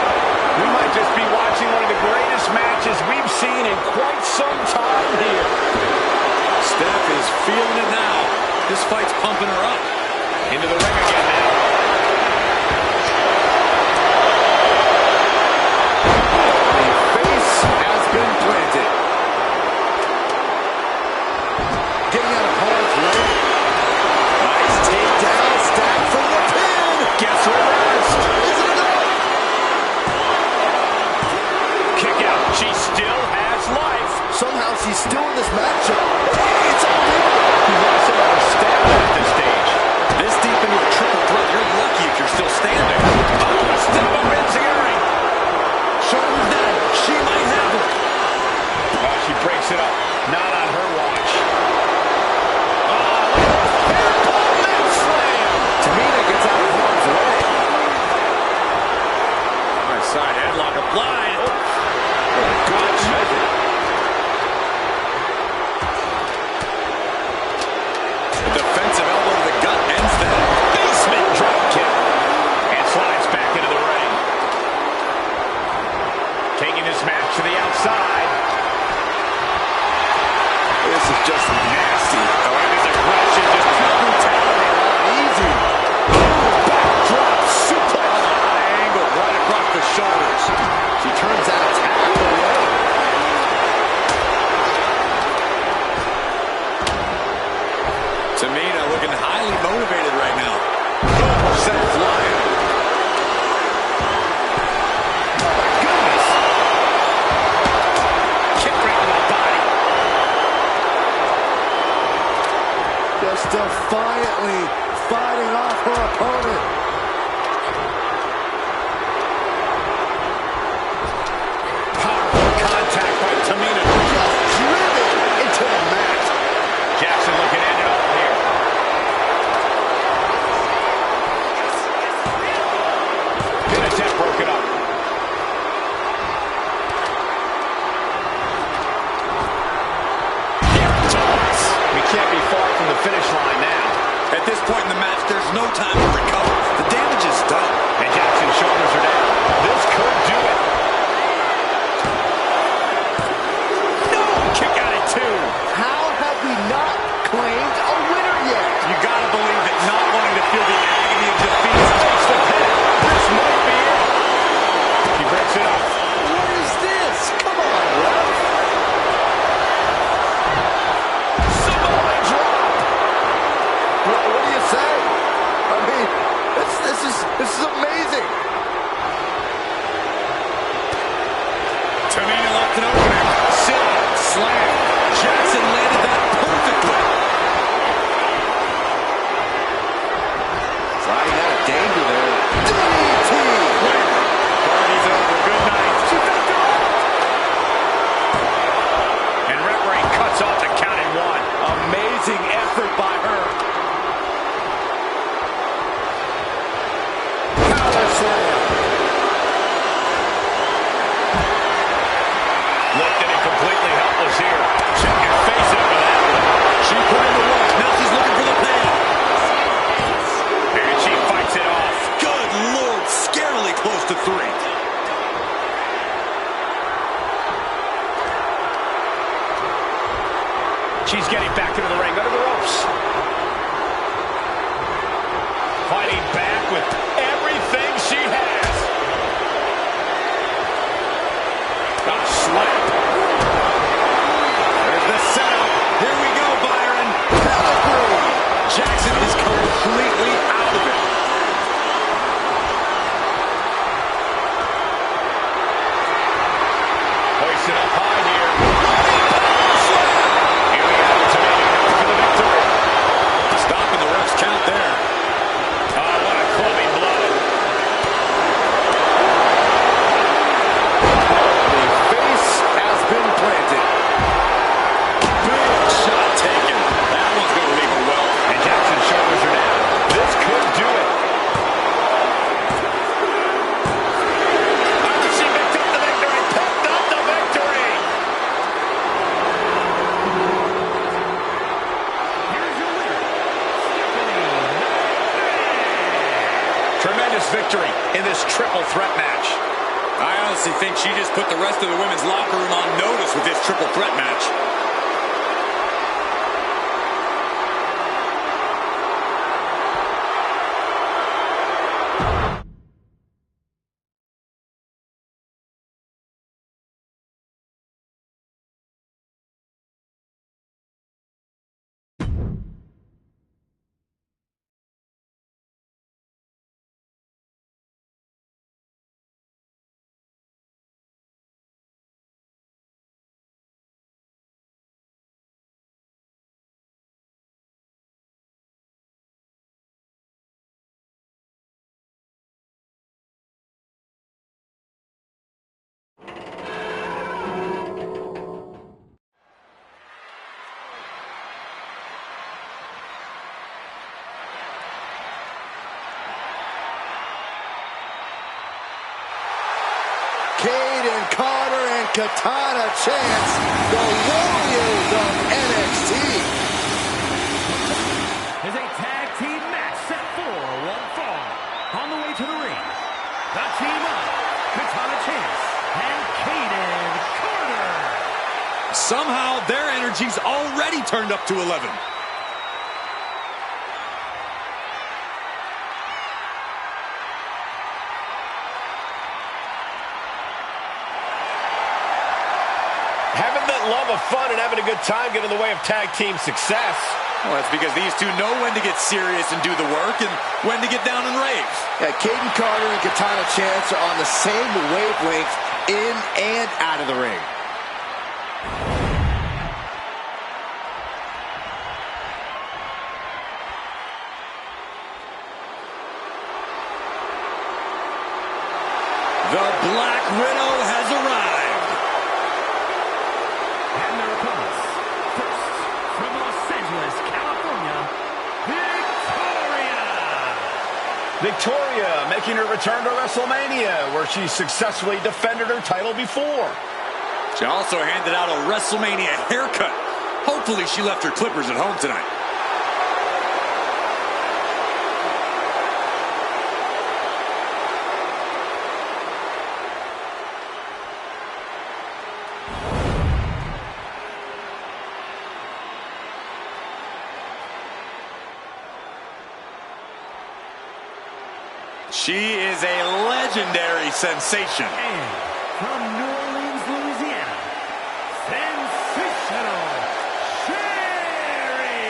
We might just be watching matches we've seen in quite some time here. Steph is feeling it now. This fight's pumping her up. Into the ring again now. The face has been planted. Getting out of harm's way. Nice takedown, stacked for the pin. Gets reversed. Is it enough? Kick out. She still has life. Somehow she's still in this matchup. It's unbelievable. You lost a lot of stamina at this stage. This deep into a triple threat, you're lucky if you're still standing. Oh, step up enziguri. Shoulders down. She might have it. Oh, she breaks it up. Not on her watch. Tamina gets out of harm's way. Right side headlock applied. Good measure. Defensive elbow to the gut ends that. Basement drop kick. And slides back into the ring. Taking this match to the outside. This is just nasty. His aggression, just pure brutality. Easy. Backdrop suplex. High angle right across the shoulders. She turns that attack away. Tamina looking highly motivated right now. Set flying. Goodness. Kick right to the body. Just defiantly fighting off her opponent. Powerful contact by Tamina. Just driven into the mat. Jackson looking to end it all here. Pin attempt broken up. Toss. We can't be far from the finish line now. At this point in the match, there's no time to recover. The damage is done. And Jackson's shoulders are down. This could do it. No! Kick out at two. How have we not claimed a winner yet? You gotta believe that not wanting to feel the agony of defeat Takes the pin. This might be it. He breaks it up. What is this? Come on, ref. Samoa drop. What do you say? I mean, this is amazing. Tamina left an opening. Sit, slam. Jackson landed that perfectly. Sliding out of danger there. DDT. Party's over. Good night. She got the And referee cuts off the count at one. amazing effort by her. Power slam. Looked at it completely helpless here. Check your face in for that one. She put in the work. Now she's looking for the payoff. And she fights it off. Good Lord, scarily close to three. She's getting back into the ring, under the ropes. Fighting back with everything she has. A slap. There's the setup. Here we go, Byron. Jackson is completely out of it. Hoisted up high here. Here we have Tamina going for the victory. Stopping the ref's count there. Oh, what a clubbing blow. The face has been planted. Big shot taken. That one's going to leave a well. And Jackson's shoulders are down. This could do it. Oh, she picked up the victory. Picked up the victory. Here's your winner, Tremendous victory in this triple threat match. I honestly think she just put the rest of the women's locker room on notice with this triple threat match. Caden Carter and Katana Chance, the Warriors of NXT. There's a tag team match set for one fall. On the way to the ring, the team of Katana Chance and Caden Carter. Somehow their energy's already turned up to 11. Having that love of fun and having a good time get in the way of tag team success. Well, that's because these two know when to get serious and do the work and when to get down and rave. Yeah, Caden Carter and Katana Chance are on the same wavelength in and out of the ring. The Black Widow has arrived. And their opponents, first, from Los Angeles, California, Victoria making her return to WrestleMania, where she successfully defended her title before. She also handed out a WrestleMania haircut. Hopefully she left her clippers at home tonight. She is a legendary sensation. And from New Orleans, Louisiana, sensational Sherry.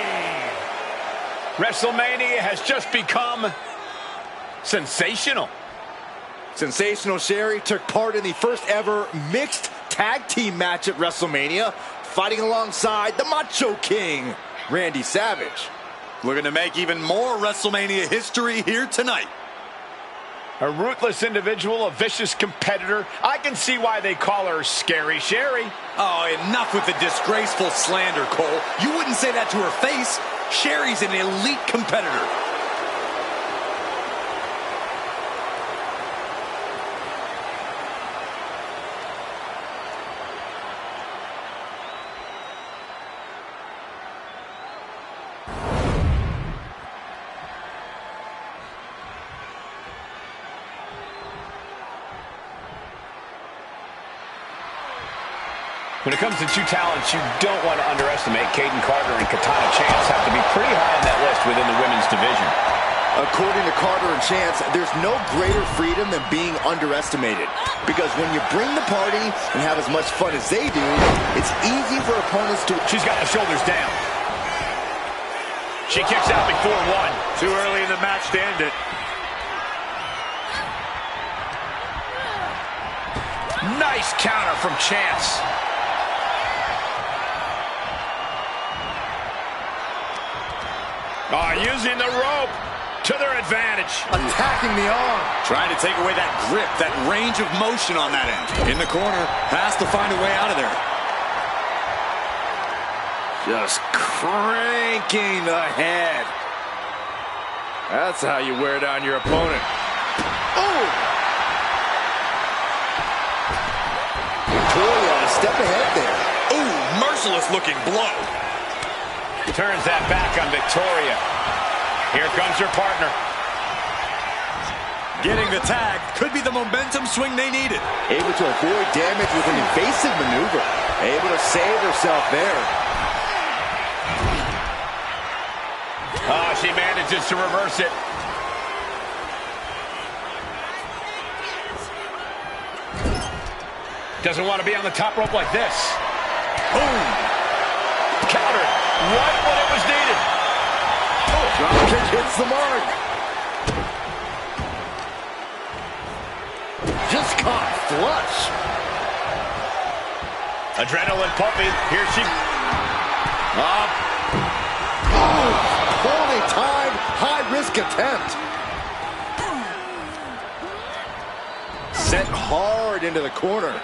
WrestleMania has just become sensational. Sensational Sherry took part in the first ever mixed tag team match at WrestleMania, fighting alongside the Macho King, Randy Savage. Looking to make even more WrestleMania history here tonight. A ruthless individual, a vicious competitor. I can see why they call her Scary Sherry. Oh, enough with the disgraceful slander, Cole. You wouldn't say that to her face. Sherry's an elite competitor. When it comes to two talents you don't want to underestimate, Caden Carter and Katana Chance have to be pretty high on that list within the women's division. According to Carter and Chance, there's no greater freedom than being underestimated. Because when you bring the party and have as much fun as they do, it's easy for opponents to... She's got the shoulders down. She kicks out before one. Too early in the match to end it. Nice counter from Chance. Using the rope to their advantage. Attacking the arm. Trying to take away that grip, that range of motion on that end. In the corner, has to find a way out of there. Just cranking the head. That's how you wear down your opponent. Oh! Victoria a step ahead there. Ooh, merciless looking blow. Turns that back on Victoria. Here comes her partner. Getting the tag could be the momentum swing they needed. Able to avoid damage with an evasive maneuver. Able to save herself there. Oh, she manages to reverse it. Doesn't want to be on the top rope like this. Boom. Counter. Right when it was needed. Oh. Dropkick hits the mark. Just caught flush. Adrenaline pumping. Here she... Poorly timed, high-risk attempt. Sent hard into the corner.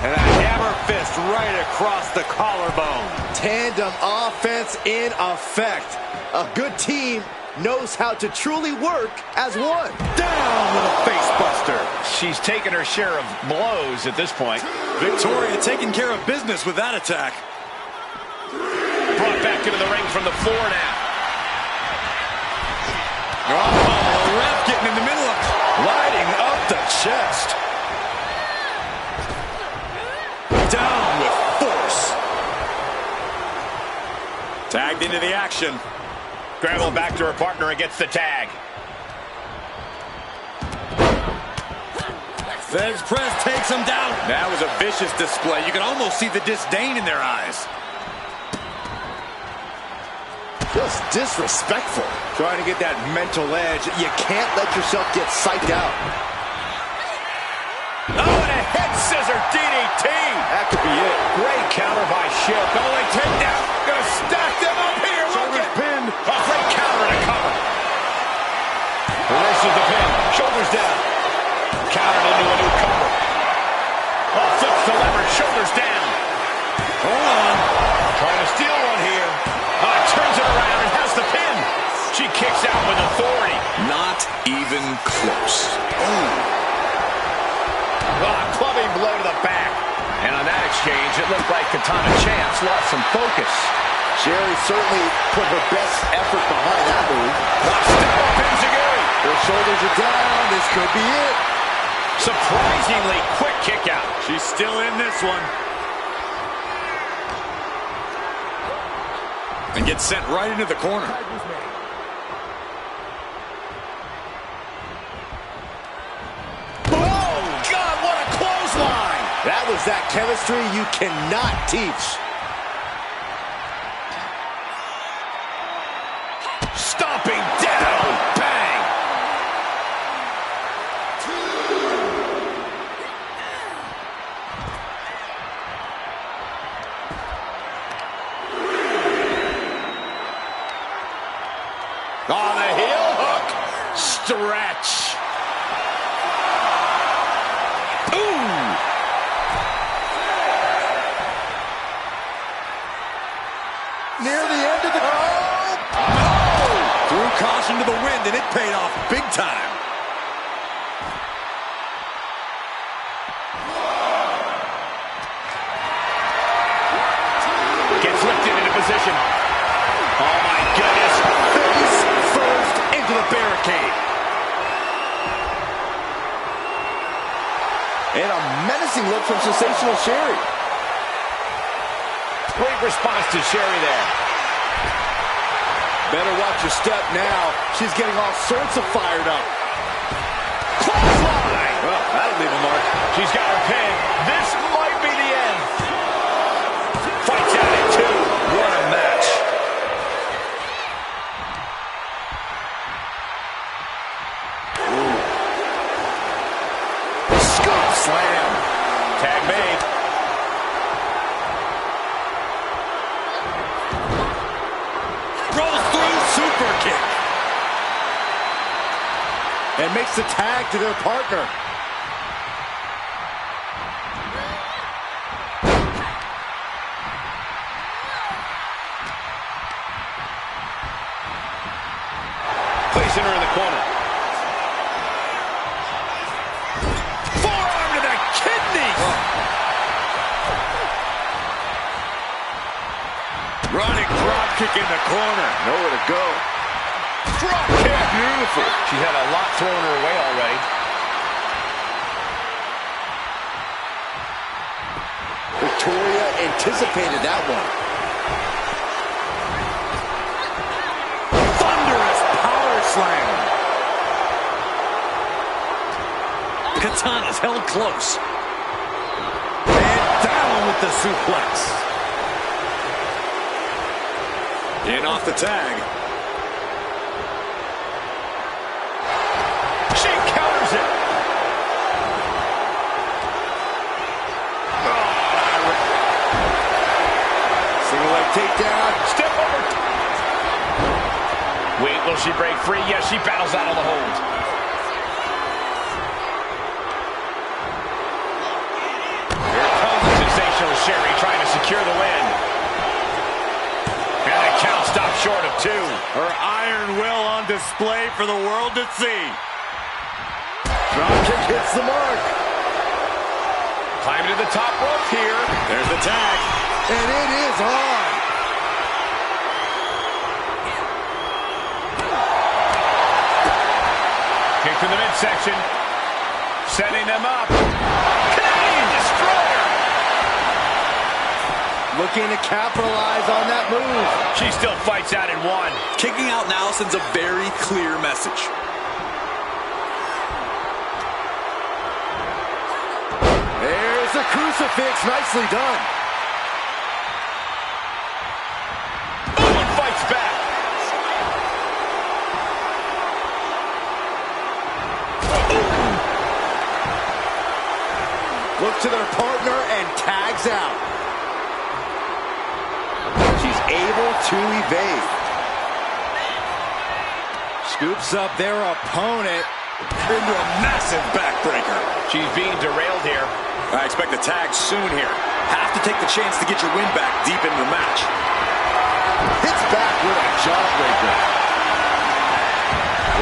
And a hammer fist right across the collarbone. Tandem offense in effect. A good team knows how to truly work as one. Down with a face buster. She's taken her share of blows at this point. Victoria taking care of business with that attack. Brought back into the ring from the floor now. Oh, the ref getting in the middle of it. Lighting up the chest. Down with force. Tagged into the action. Scrambled back to her partner and gets the tag. Fez press takes him down. That was a vicious display. You can almost see the disdain in their eyes. Just disrespectful. Trying to get that mental edge. You can't let yourself get psyched out. Oh, and a head scissor DDT. That could be it. Great counter by Shiv. Only takedown. Gonna stack them up here. Shoulders pinned. A great counter and a cover. Reverses the pin. Shoulders down. Countered into a new cover. Oh, flips the lever. Shoulders down. Hold on. Trying to steal one here. Turns it around and has the pin. She kicks out with authority. Not even close. Clubbing blow to the back. And on that exchange, it looked like Katana Chance lost some focus. Sherry certainly put her best effort behind that move. Step up Enziguri. Her shoulders are down. This could be it. Surprisingly quick kick out. She's still in this one. And gets sent right into the corner. Oh, God, what a clothesline. That was that chemistry you cannot teach. Stomping down. Bang. On the heel hook. Stretch. Ooh. Near the end of the... Threw caution to the wind, and it paid off big time. Gets lifted into position. Oh, my goodness. Face first into the barricade. And a menacing look from Sensational Sherry. Great response to Sherry there. Better watch your step now. She's getting all sorts of fired up. Clothesline! Well, that'll leave a mark. She's got her pin. This might be the end. Fights out at 2. What a match. Scoop slam. Tag made. Rolls through, super kick. And makes the tag to their partner. Placing her in the corner. Forearm to the kidneys. Running drop kick in the corner. Nowhere to go. Drop kick. Beautiful. She had a lot thrown her way already. Victoria anticipated that one. Thunderous power slam. Katana's held close. And down with the suplex. In off the tag. She counters it. Single leg takedown. Step over. Wait, will she break free? Yes, she battles out of the hold. Here comes the sensational Sherry trying to secure the win. And the count stopped short of 2. Her iron will on display for the world to see. Drop kick hits the mark. Climbing to the top rope here. There's the tag. And it is on. Kick from the midsection. Setting them up. Canadian destroyer. Looking to capitalize on that move. She still fights out in 1. Kicking out now sends a very clear message. There's the crucifix. Nicely done. One fights back. Look to their partner and tags out. She's able to evade. Scoops up their opponent Into a massive backbreaker. She's being derailed here. I expect a tag soon here. Have to take the chance to get your win back deep into the match. Hits back with a jawbreaker.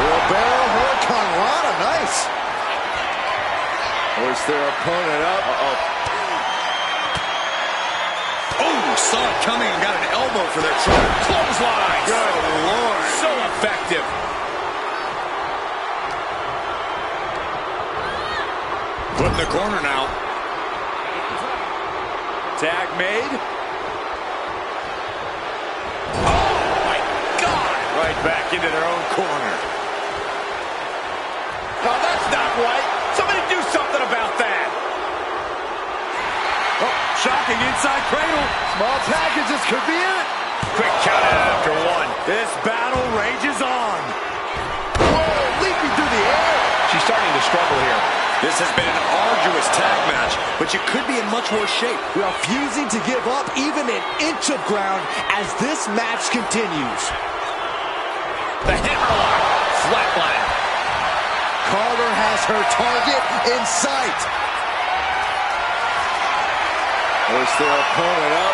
Wheelbarrow Hurricane Rana, nice. Hoist their opponent up. Oh, saw it coming and got an elbow for their trouble. Clothesline. Good Lord. So effective. Put in the corner now. Tag made. Oh, my God. Right back into their own corner. No, that's not right. Somebody do something about that. Oh, shocking inside cradle. Small packages could be it. Quick count out after 1. This battle rages on. Whoa, leaping through the air. She's starting to struggle here. This has been an arduous tag match, but you could be in much worse shape. Refusing to give up even an inch of ground as this match continues. The hammerlock. Flatline. Carter has her target in sight. Hoist their opponent up.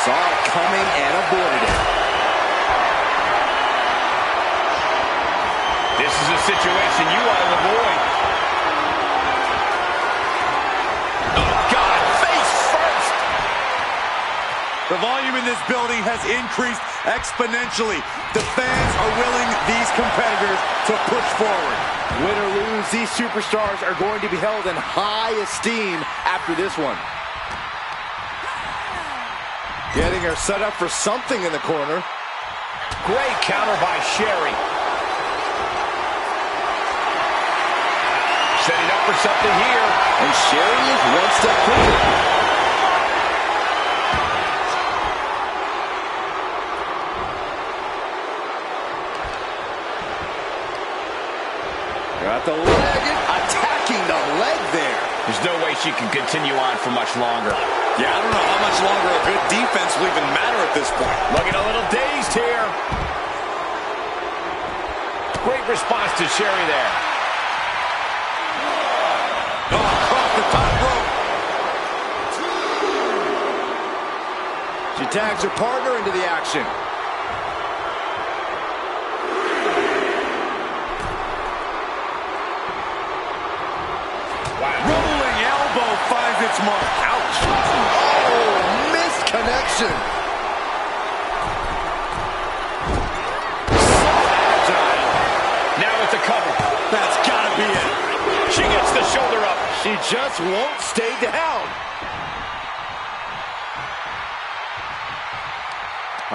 Saw it coming and avoided it. This is a situation you want to avoid. Oh, God. Face first. The volume in this building has increased exponentially. The fans are willing these competitors to push forward. Win or lose, these superstars are going to be held in high esteem after this one. Getting her set up for something in the corner. Great counter by Sherry. Setting up for something here. And Sherry is one step closer. Got the leg, attacking the leg there. There's no way she can continue on for much longer. Yeah, I don't know how much longer a good defense will even matter at this point. Looking a little dazed here. Great response to Sherry there. Oh, across the top rope. She tags her partner into the action. Wow. Rolling elbow finds its mark. Ouch. Oh, missed connection. just won't stay down.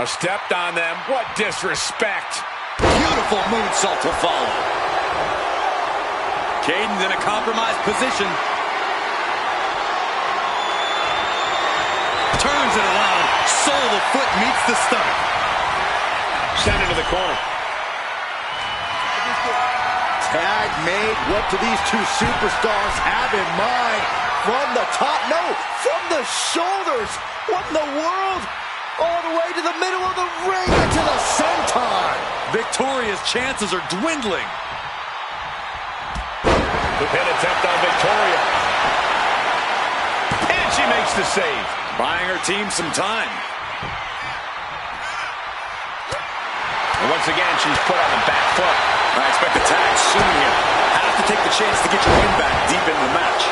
Stepped on them. What disrespect. Beautiful moonsault to follow. Caden's in a compromised position. Turns it around. Sole of the foot meets the stomach. Sent into the corner. Tag made. What do these two superstars have in mind? From the top, no, from the shoulders. What in the world? All the way to the middle of the ring into the senton. Victoria's chances are dwindling. The pin attempt on Victoria. And she makes the save. Buying her team some time. And once again, she's put on the back foot. I expect a tag soon here. Have to take the chance to get your win back deep in the match.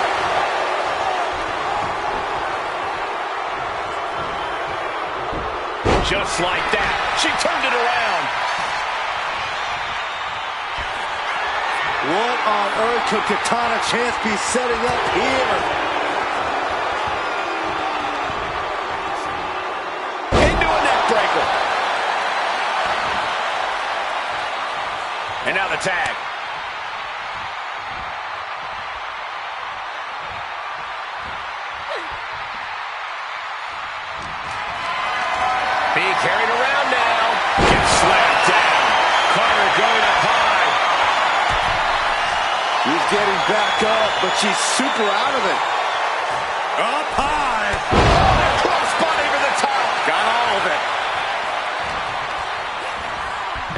Just like that, she turned it around. What on earth could Katana Chance be setting up here? Into a neck breaker. And now the tag. Being carried around now. Gets slammed down. Carter going up high. He's getting back up, but she's super out of it. Up high. Crossbody for the top. Got all of it.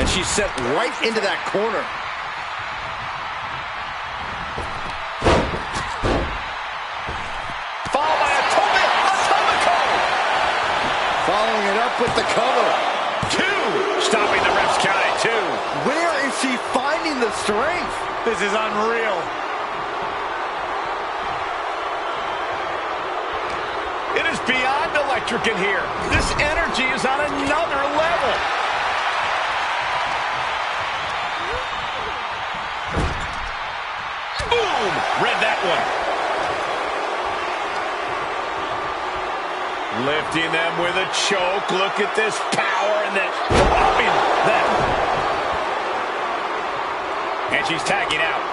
And she's set right into that corner. Followed by a Atomico. Following it up with the cover. Two. Stopping the ref's count at two. Where is she finding the strength? This is unreal. It is beyond electric in here. This energy is on another level. Boom! Read that one. Lifting them with a choke. Look at this power and then dropping them. And she's tagging out.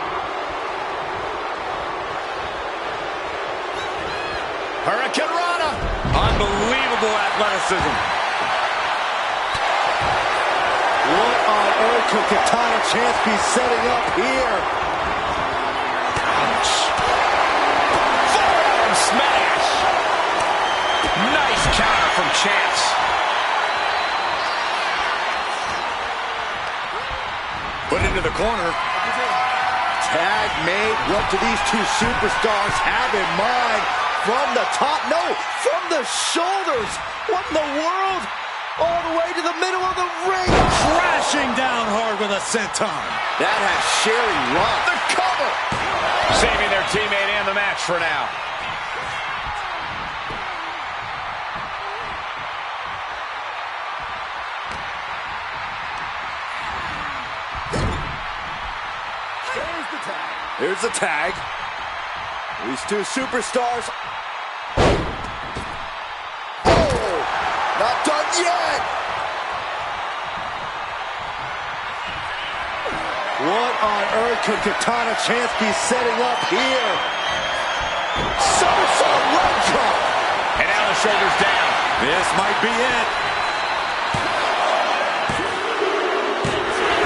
Hurricane Rana. Unbelievable athleticism. What on earth could Katana Chance be setting up here? Ouch. Forearm smash. Nice counter from Chance. Put into the corner. Tag made. What do these two superstars have in mind? From the top, no, from the shoulders. What in the world? All the way to the middle of the ring. Crashing down hard with a senton. That has Sherry rocked. The cover. Saving their teammate and the match for now. Here's the tag. These two superstars. Oh, not done yet. What on earth could Katana Chance be setting up here? Somersault leg drop. And now the shoulders down. This might be it.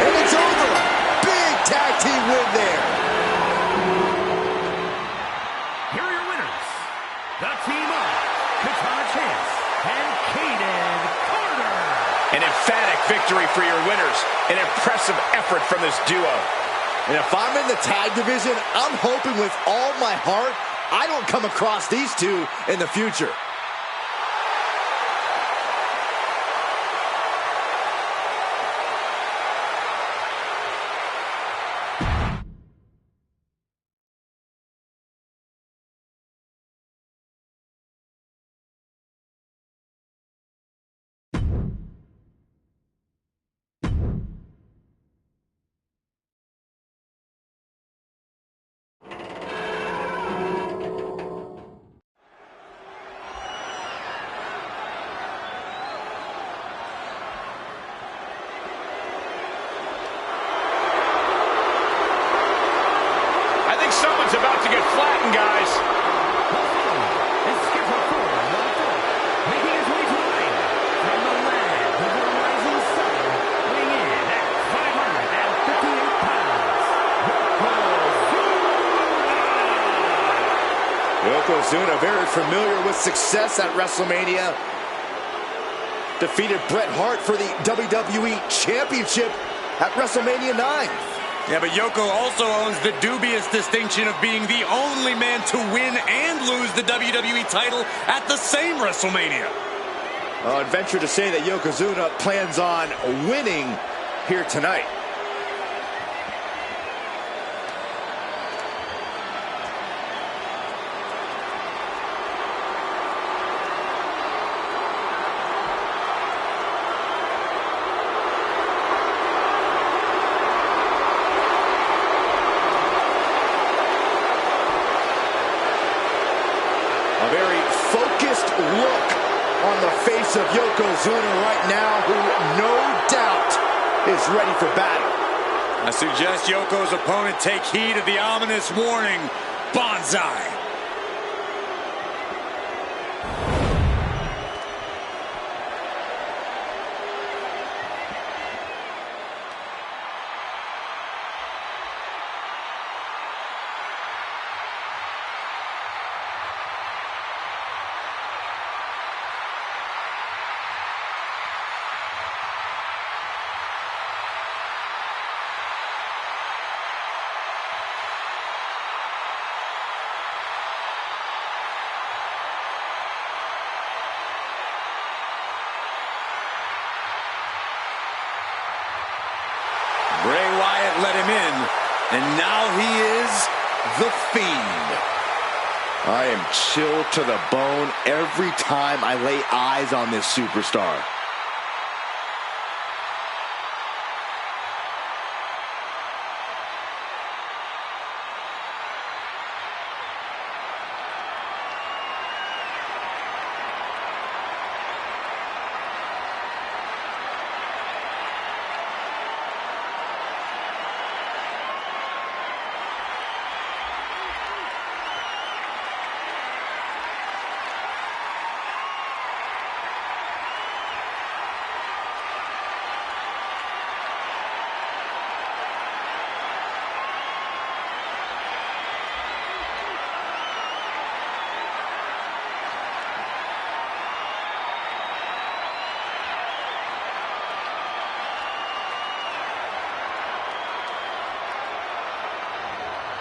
And it's over. Big tag team win there. Here are your winners. The team of Katana Chance and Caden Carter. An emphatic victory for your winners. An impressive effort from this duo. And if I'm in the tag division, I'm hoping with all my heart I don't come across these two in the future. Yokozuna, very familiar with success at WrestleMania. Defeated Bret Hart for the WWE Championship at WrestleMania 9. Yeah, but Yoko also owns the dubious distinction of being the only man to win and lose the WWE title at the same WrestleMania. I'd venture to say that Yokozuna plans on winning here tonight. A very focused look on the face of Yokozuna right now, who no doubt is ready for battle. I suggest Yoko's opponent take heed of the ominous warning, Banzai. Bray Wyatt let him in, and now he is the Fiend. I am chilled to the bone every time I lay eyes on this superstar.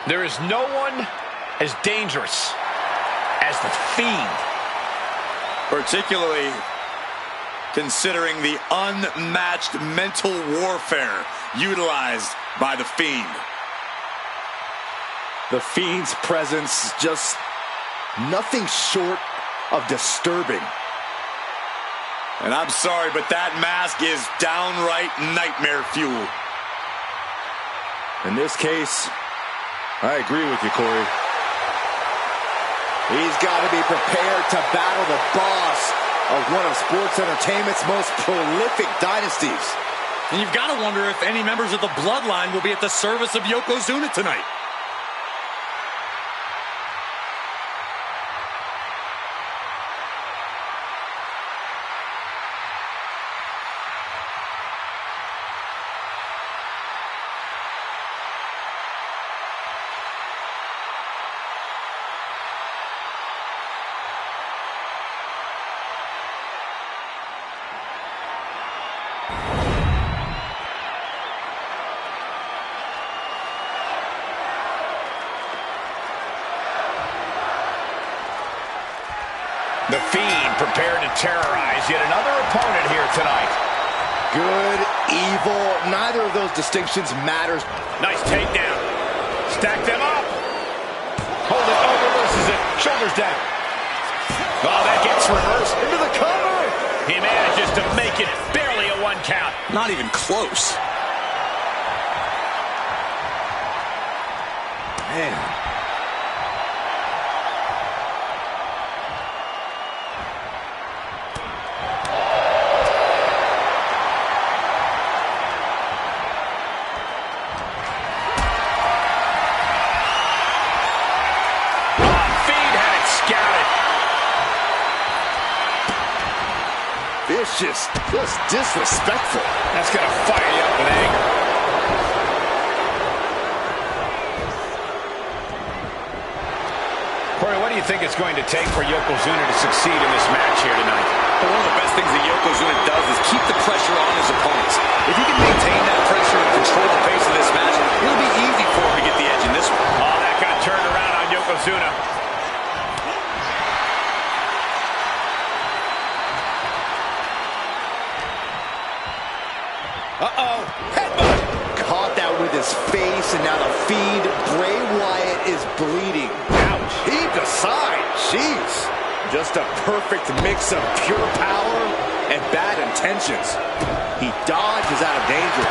There is no one as dangerous as the Fiend. Particularly considering the unmatched mental warfare utilized by the Fiend. The Fiend's presence just nothing short of disturbing. And I'm sorry, but that mask is downright nightmare fuel. In this case, I agree with you, Corey. He's got to be prepared to battle the boss of one of sports entertainment's most prolific dynasties. And you've got to wonder if any members of the bloodline will be at the service of Yokozuna tonight. The Fiend prepared to terrorize yet another opponent here tonight. Good, evil, neither of those distinctions matters. Nice takedown. Stack them up. Hold it, reverses it. Shoulders down. Oh, that gets reversed into the cover. He manages to make it barely a 1 count. Not even close. Man. Just disrespectful. That's going to fire you up with anger. Corey, what do do you think it's going to take for Yokozuna to succeed in this match here tonight? Well, one of the best things that Yokozuna does is keep the pressure on his opponents. If he can maintain that pressure and control the pace of this match, it'll be easy for him to get the edge in this one. Oh, that got turned around on Yokozuna. Uh-oh, headbutt! Caught that with his face, and now the Fiend, Bray Wyatt, is bleeding. Ouch. Heaved aside. Jeez. Just a perfect mix of pure power and bad intentions. He dodges out of danger.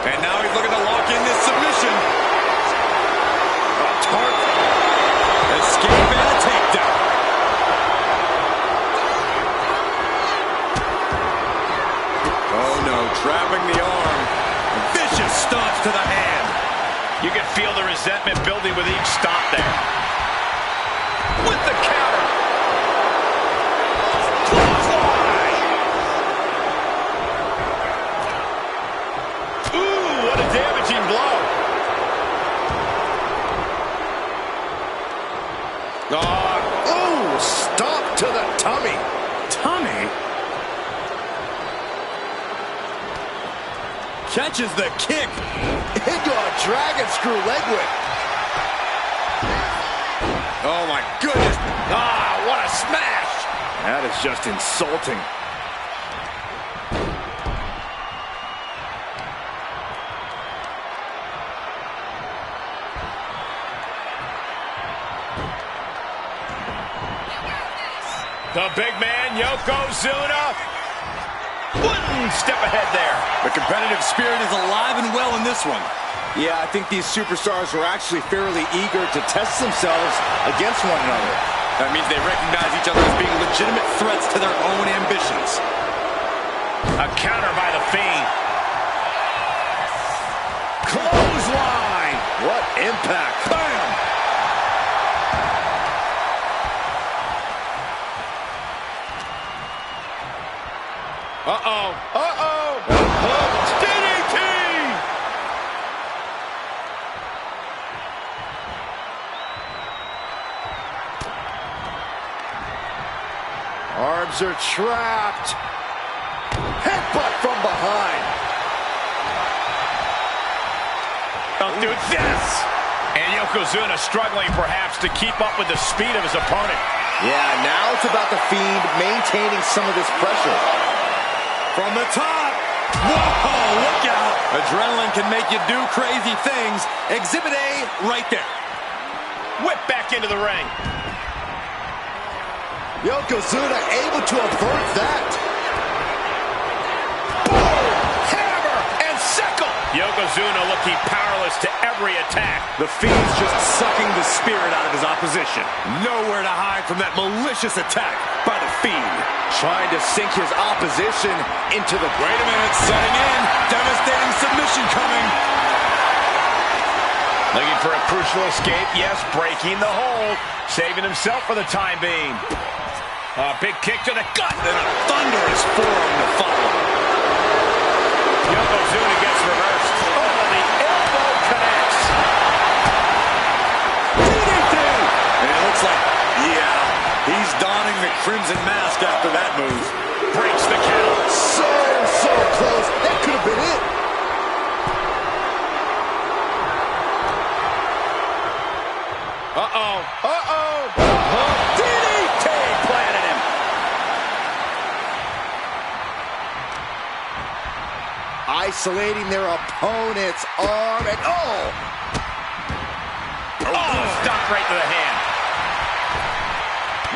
And now he's looking to lock in this submission. A tart escape and a takedown. Oh no, trapping the arm. Vicious stomps to the hand. You can feel the resentment building with each stomp there. With the counter. Clothesline. Ooh, what a damaging blow. Ooh, stop to the tummy. Tummy? Catches the kick. Into a dragon screw leg whip. Oh my goodness. Ah, what a smash. That is just insulting. The big man, Yokozuna. One step ahead there. The competitive spirit is alive and well in this one. Yeah, I think these superstars are actually fairly eager to test themselves against one another. That means they recognize each other as being legitimate threats to their own ambitions. A counter by the Fiend. Clothesline! What impact! Bam! Uh-oh. Uh-oh. DDT! Arms are trapped. Headbutt from behind. Don't do this. And Yokozuna struggling perhaps to keep up with the speed of his opponent. Yeah, now it's about the Fiend maintaining some of this pressure. From the top. Whoa, look out. Adrenaline can make you do crazy things. Exhibit A right there. Whip back into the ring. Yokozuna able to avert that. Boom! Hammer and sickle. Yokozuna looking powerless to every attack. The Fiend's just sucking the spirit out of his opposition. Nowhere to hide from that malicious attack by the Fiend. Trying to sink his opposition into the... Wait a minute, setting in. Devastating submission coming. Looking for a crucial escape. Yes, breaking the hold. Saving himself for the time being. A big kick to the gut. And a thunderous forearm to follow. Yokozuna gets reversed. Oh, the elbow connects. DDT! And it looks like, yeah, he's donning the crimson mask after that move. Breaks the count. So close. That could have been it. Uh-oh. Uh-oh. DDT planted him. Isolating their opponent's arm and Oh, stop right to the hand.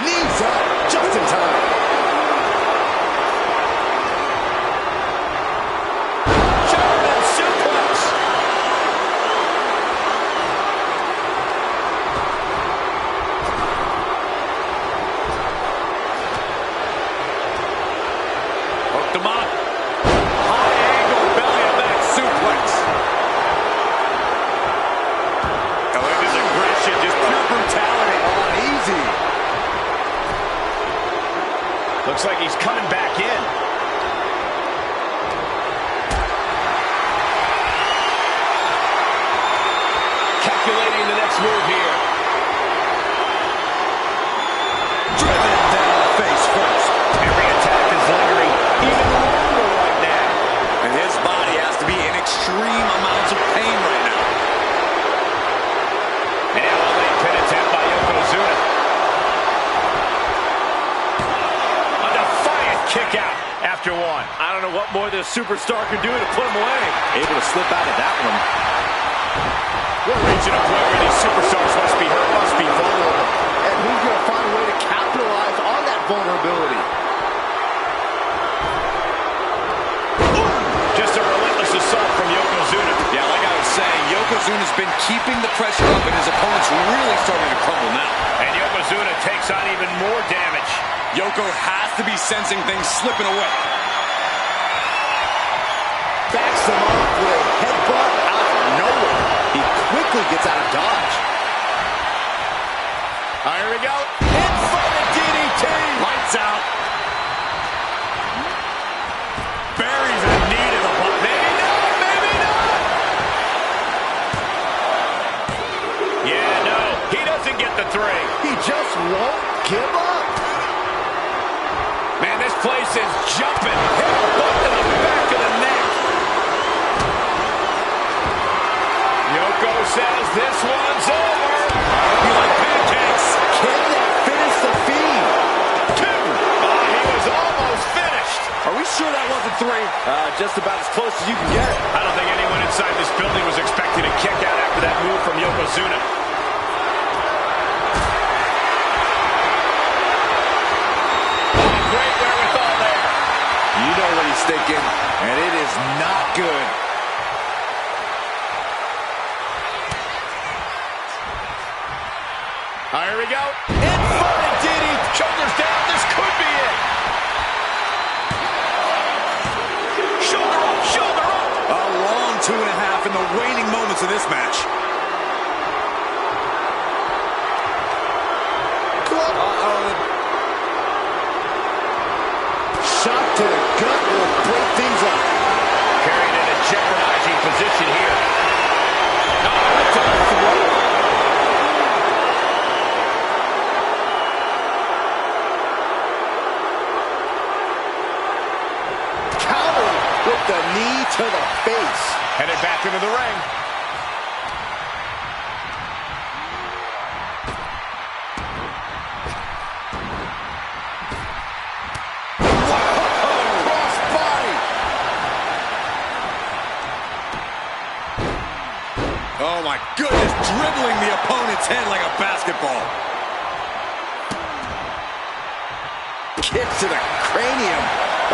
knees up just in time. German suplex. Hooked him up. High angle belly back suplex. Oh, look at his aggression, just pure brutality. Easy. Looks like he's coming back in. lot more than a superstar can do to put him away. Able to slip out of that one. We're reaching a point where these superstars must be hurt, must be vulnerable. And who's going to find a way to capitalize on that vulnerability? Just a relentless assault from Yokozuna. Yeah, like I was saying, Yokozuna's been keeping the pressure up, and his opponent's really starting to crumble now. And Yokozuna takes on even more damage. Yoko has to be sensing things slipping away. Backs him off with a headbutt out of nowhere. He quickly gets out of dodge. Here we go. Inverted DDT. Lights out. Buries a knee to the button. Maybe not, maybe not. Yeah, no, he doesn't get the three. He just won't give up. Man, this place is jumping. Headbutt to the back of the neck. Yoko says this one's over. You like pancakes? Can that finish the feed? Two. Oh, he was almost finished. Are we sure that wasn't three? Just about as close as you can get. I don't think anyone inside this building was expecting a kick out after that move from Yokozuna. Oh, great wherewithal there. You know what he's thinking, and it is not good. Here we go. Inverted DDT. Shoulders down. This could be it. Shoulder up. Shoulder up. A long 2.5 in the waning moments of this match. Shot to the gut will break things up. Carried in a jeopardizing position here. Oh, it's a throw. With the knee to the face. Headed back into the ring. Crossbody. Oh my goodness, dribbling the opponent's head like a basketball. Kick to the cranium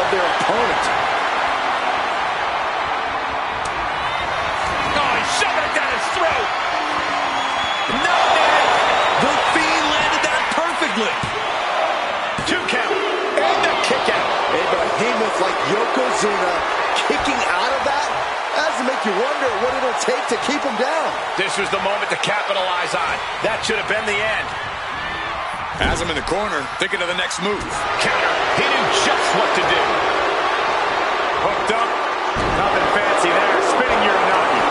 of their opponent. Shoving it down his throat. No, The Fiend landed that perfectly. 2 count. And the kick out. A behemoth like Yokozuna kicking out of that has to make you wonder what it'll take to keep him down. This was the moment to capitalize on. That should have been the end. Has him in the corner, thinking of the next move. Counter. He knew just what to do. Hooked up. Nothing fancy there. Spinning Uranagi.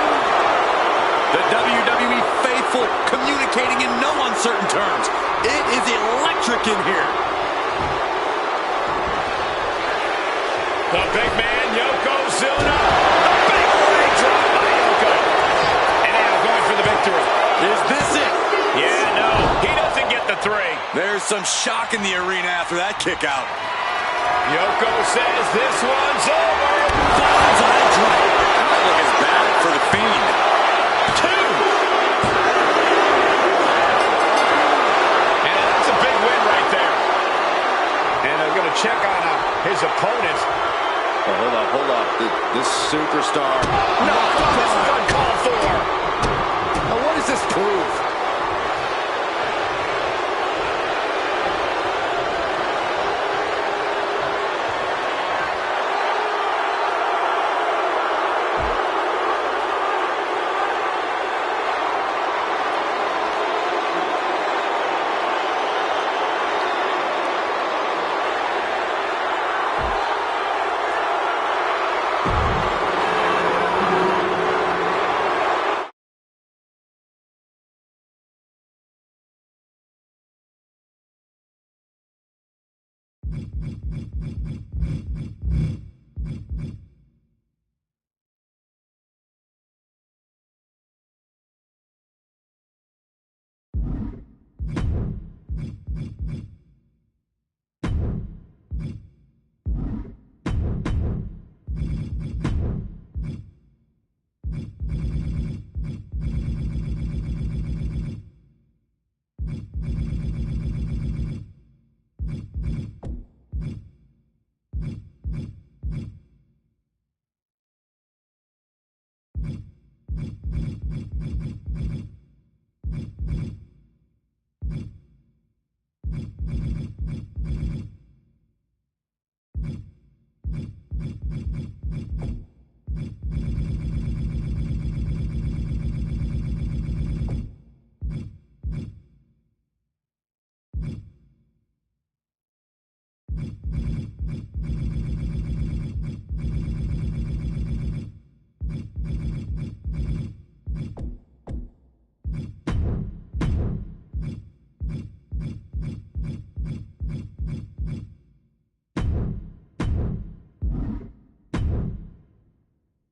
The WWE faithful communicating in no uncertain terms. It is electric in here. The big man, Yokozuna. The big leg drop by Yoko. And now going for the victory. Is this it? Yeah, no. He doesn't get the three. There's some shock in the arena after that kick out. Yoko says this one's over. Finds eye drop. That might look as bad for the Fiend. 2. And that's a big win right there. And they're going to check on his opponent. Oh, hold up. This superstar. No, this is uncalled for. Now, what does this prove?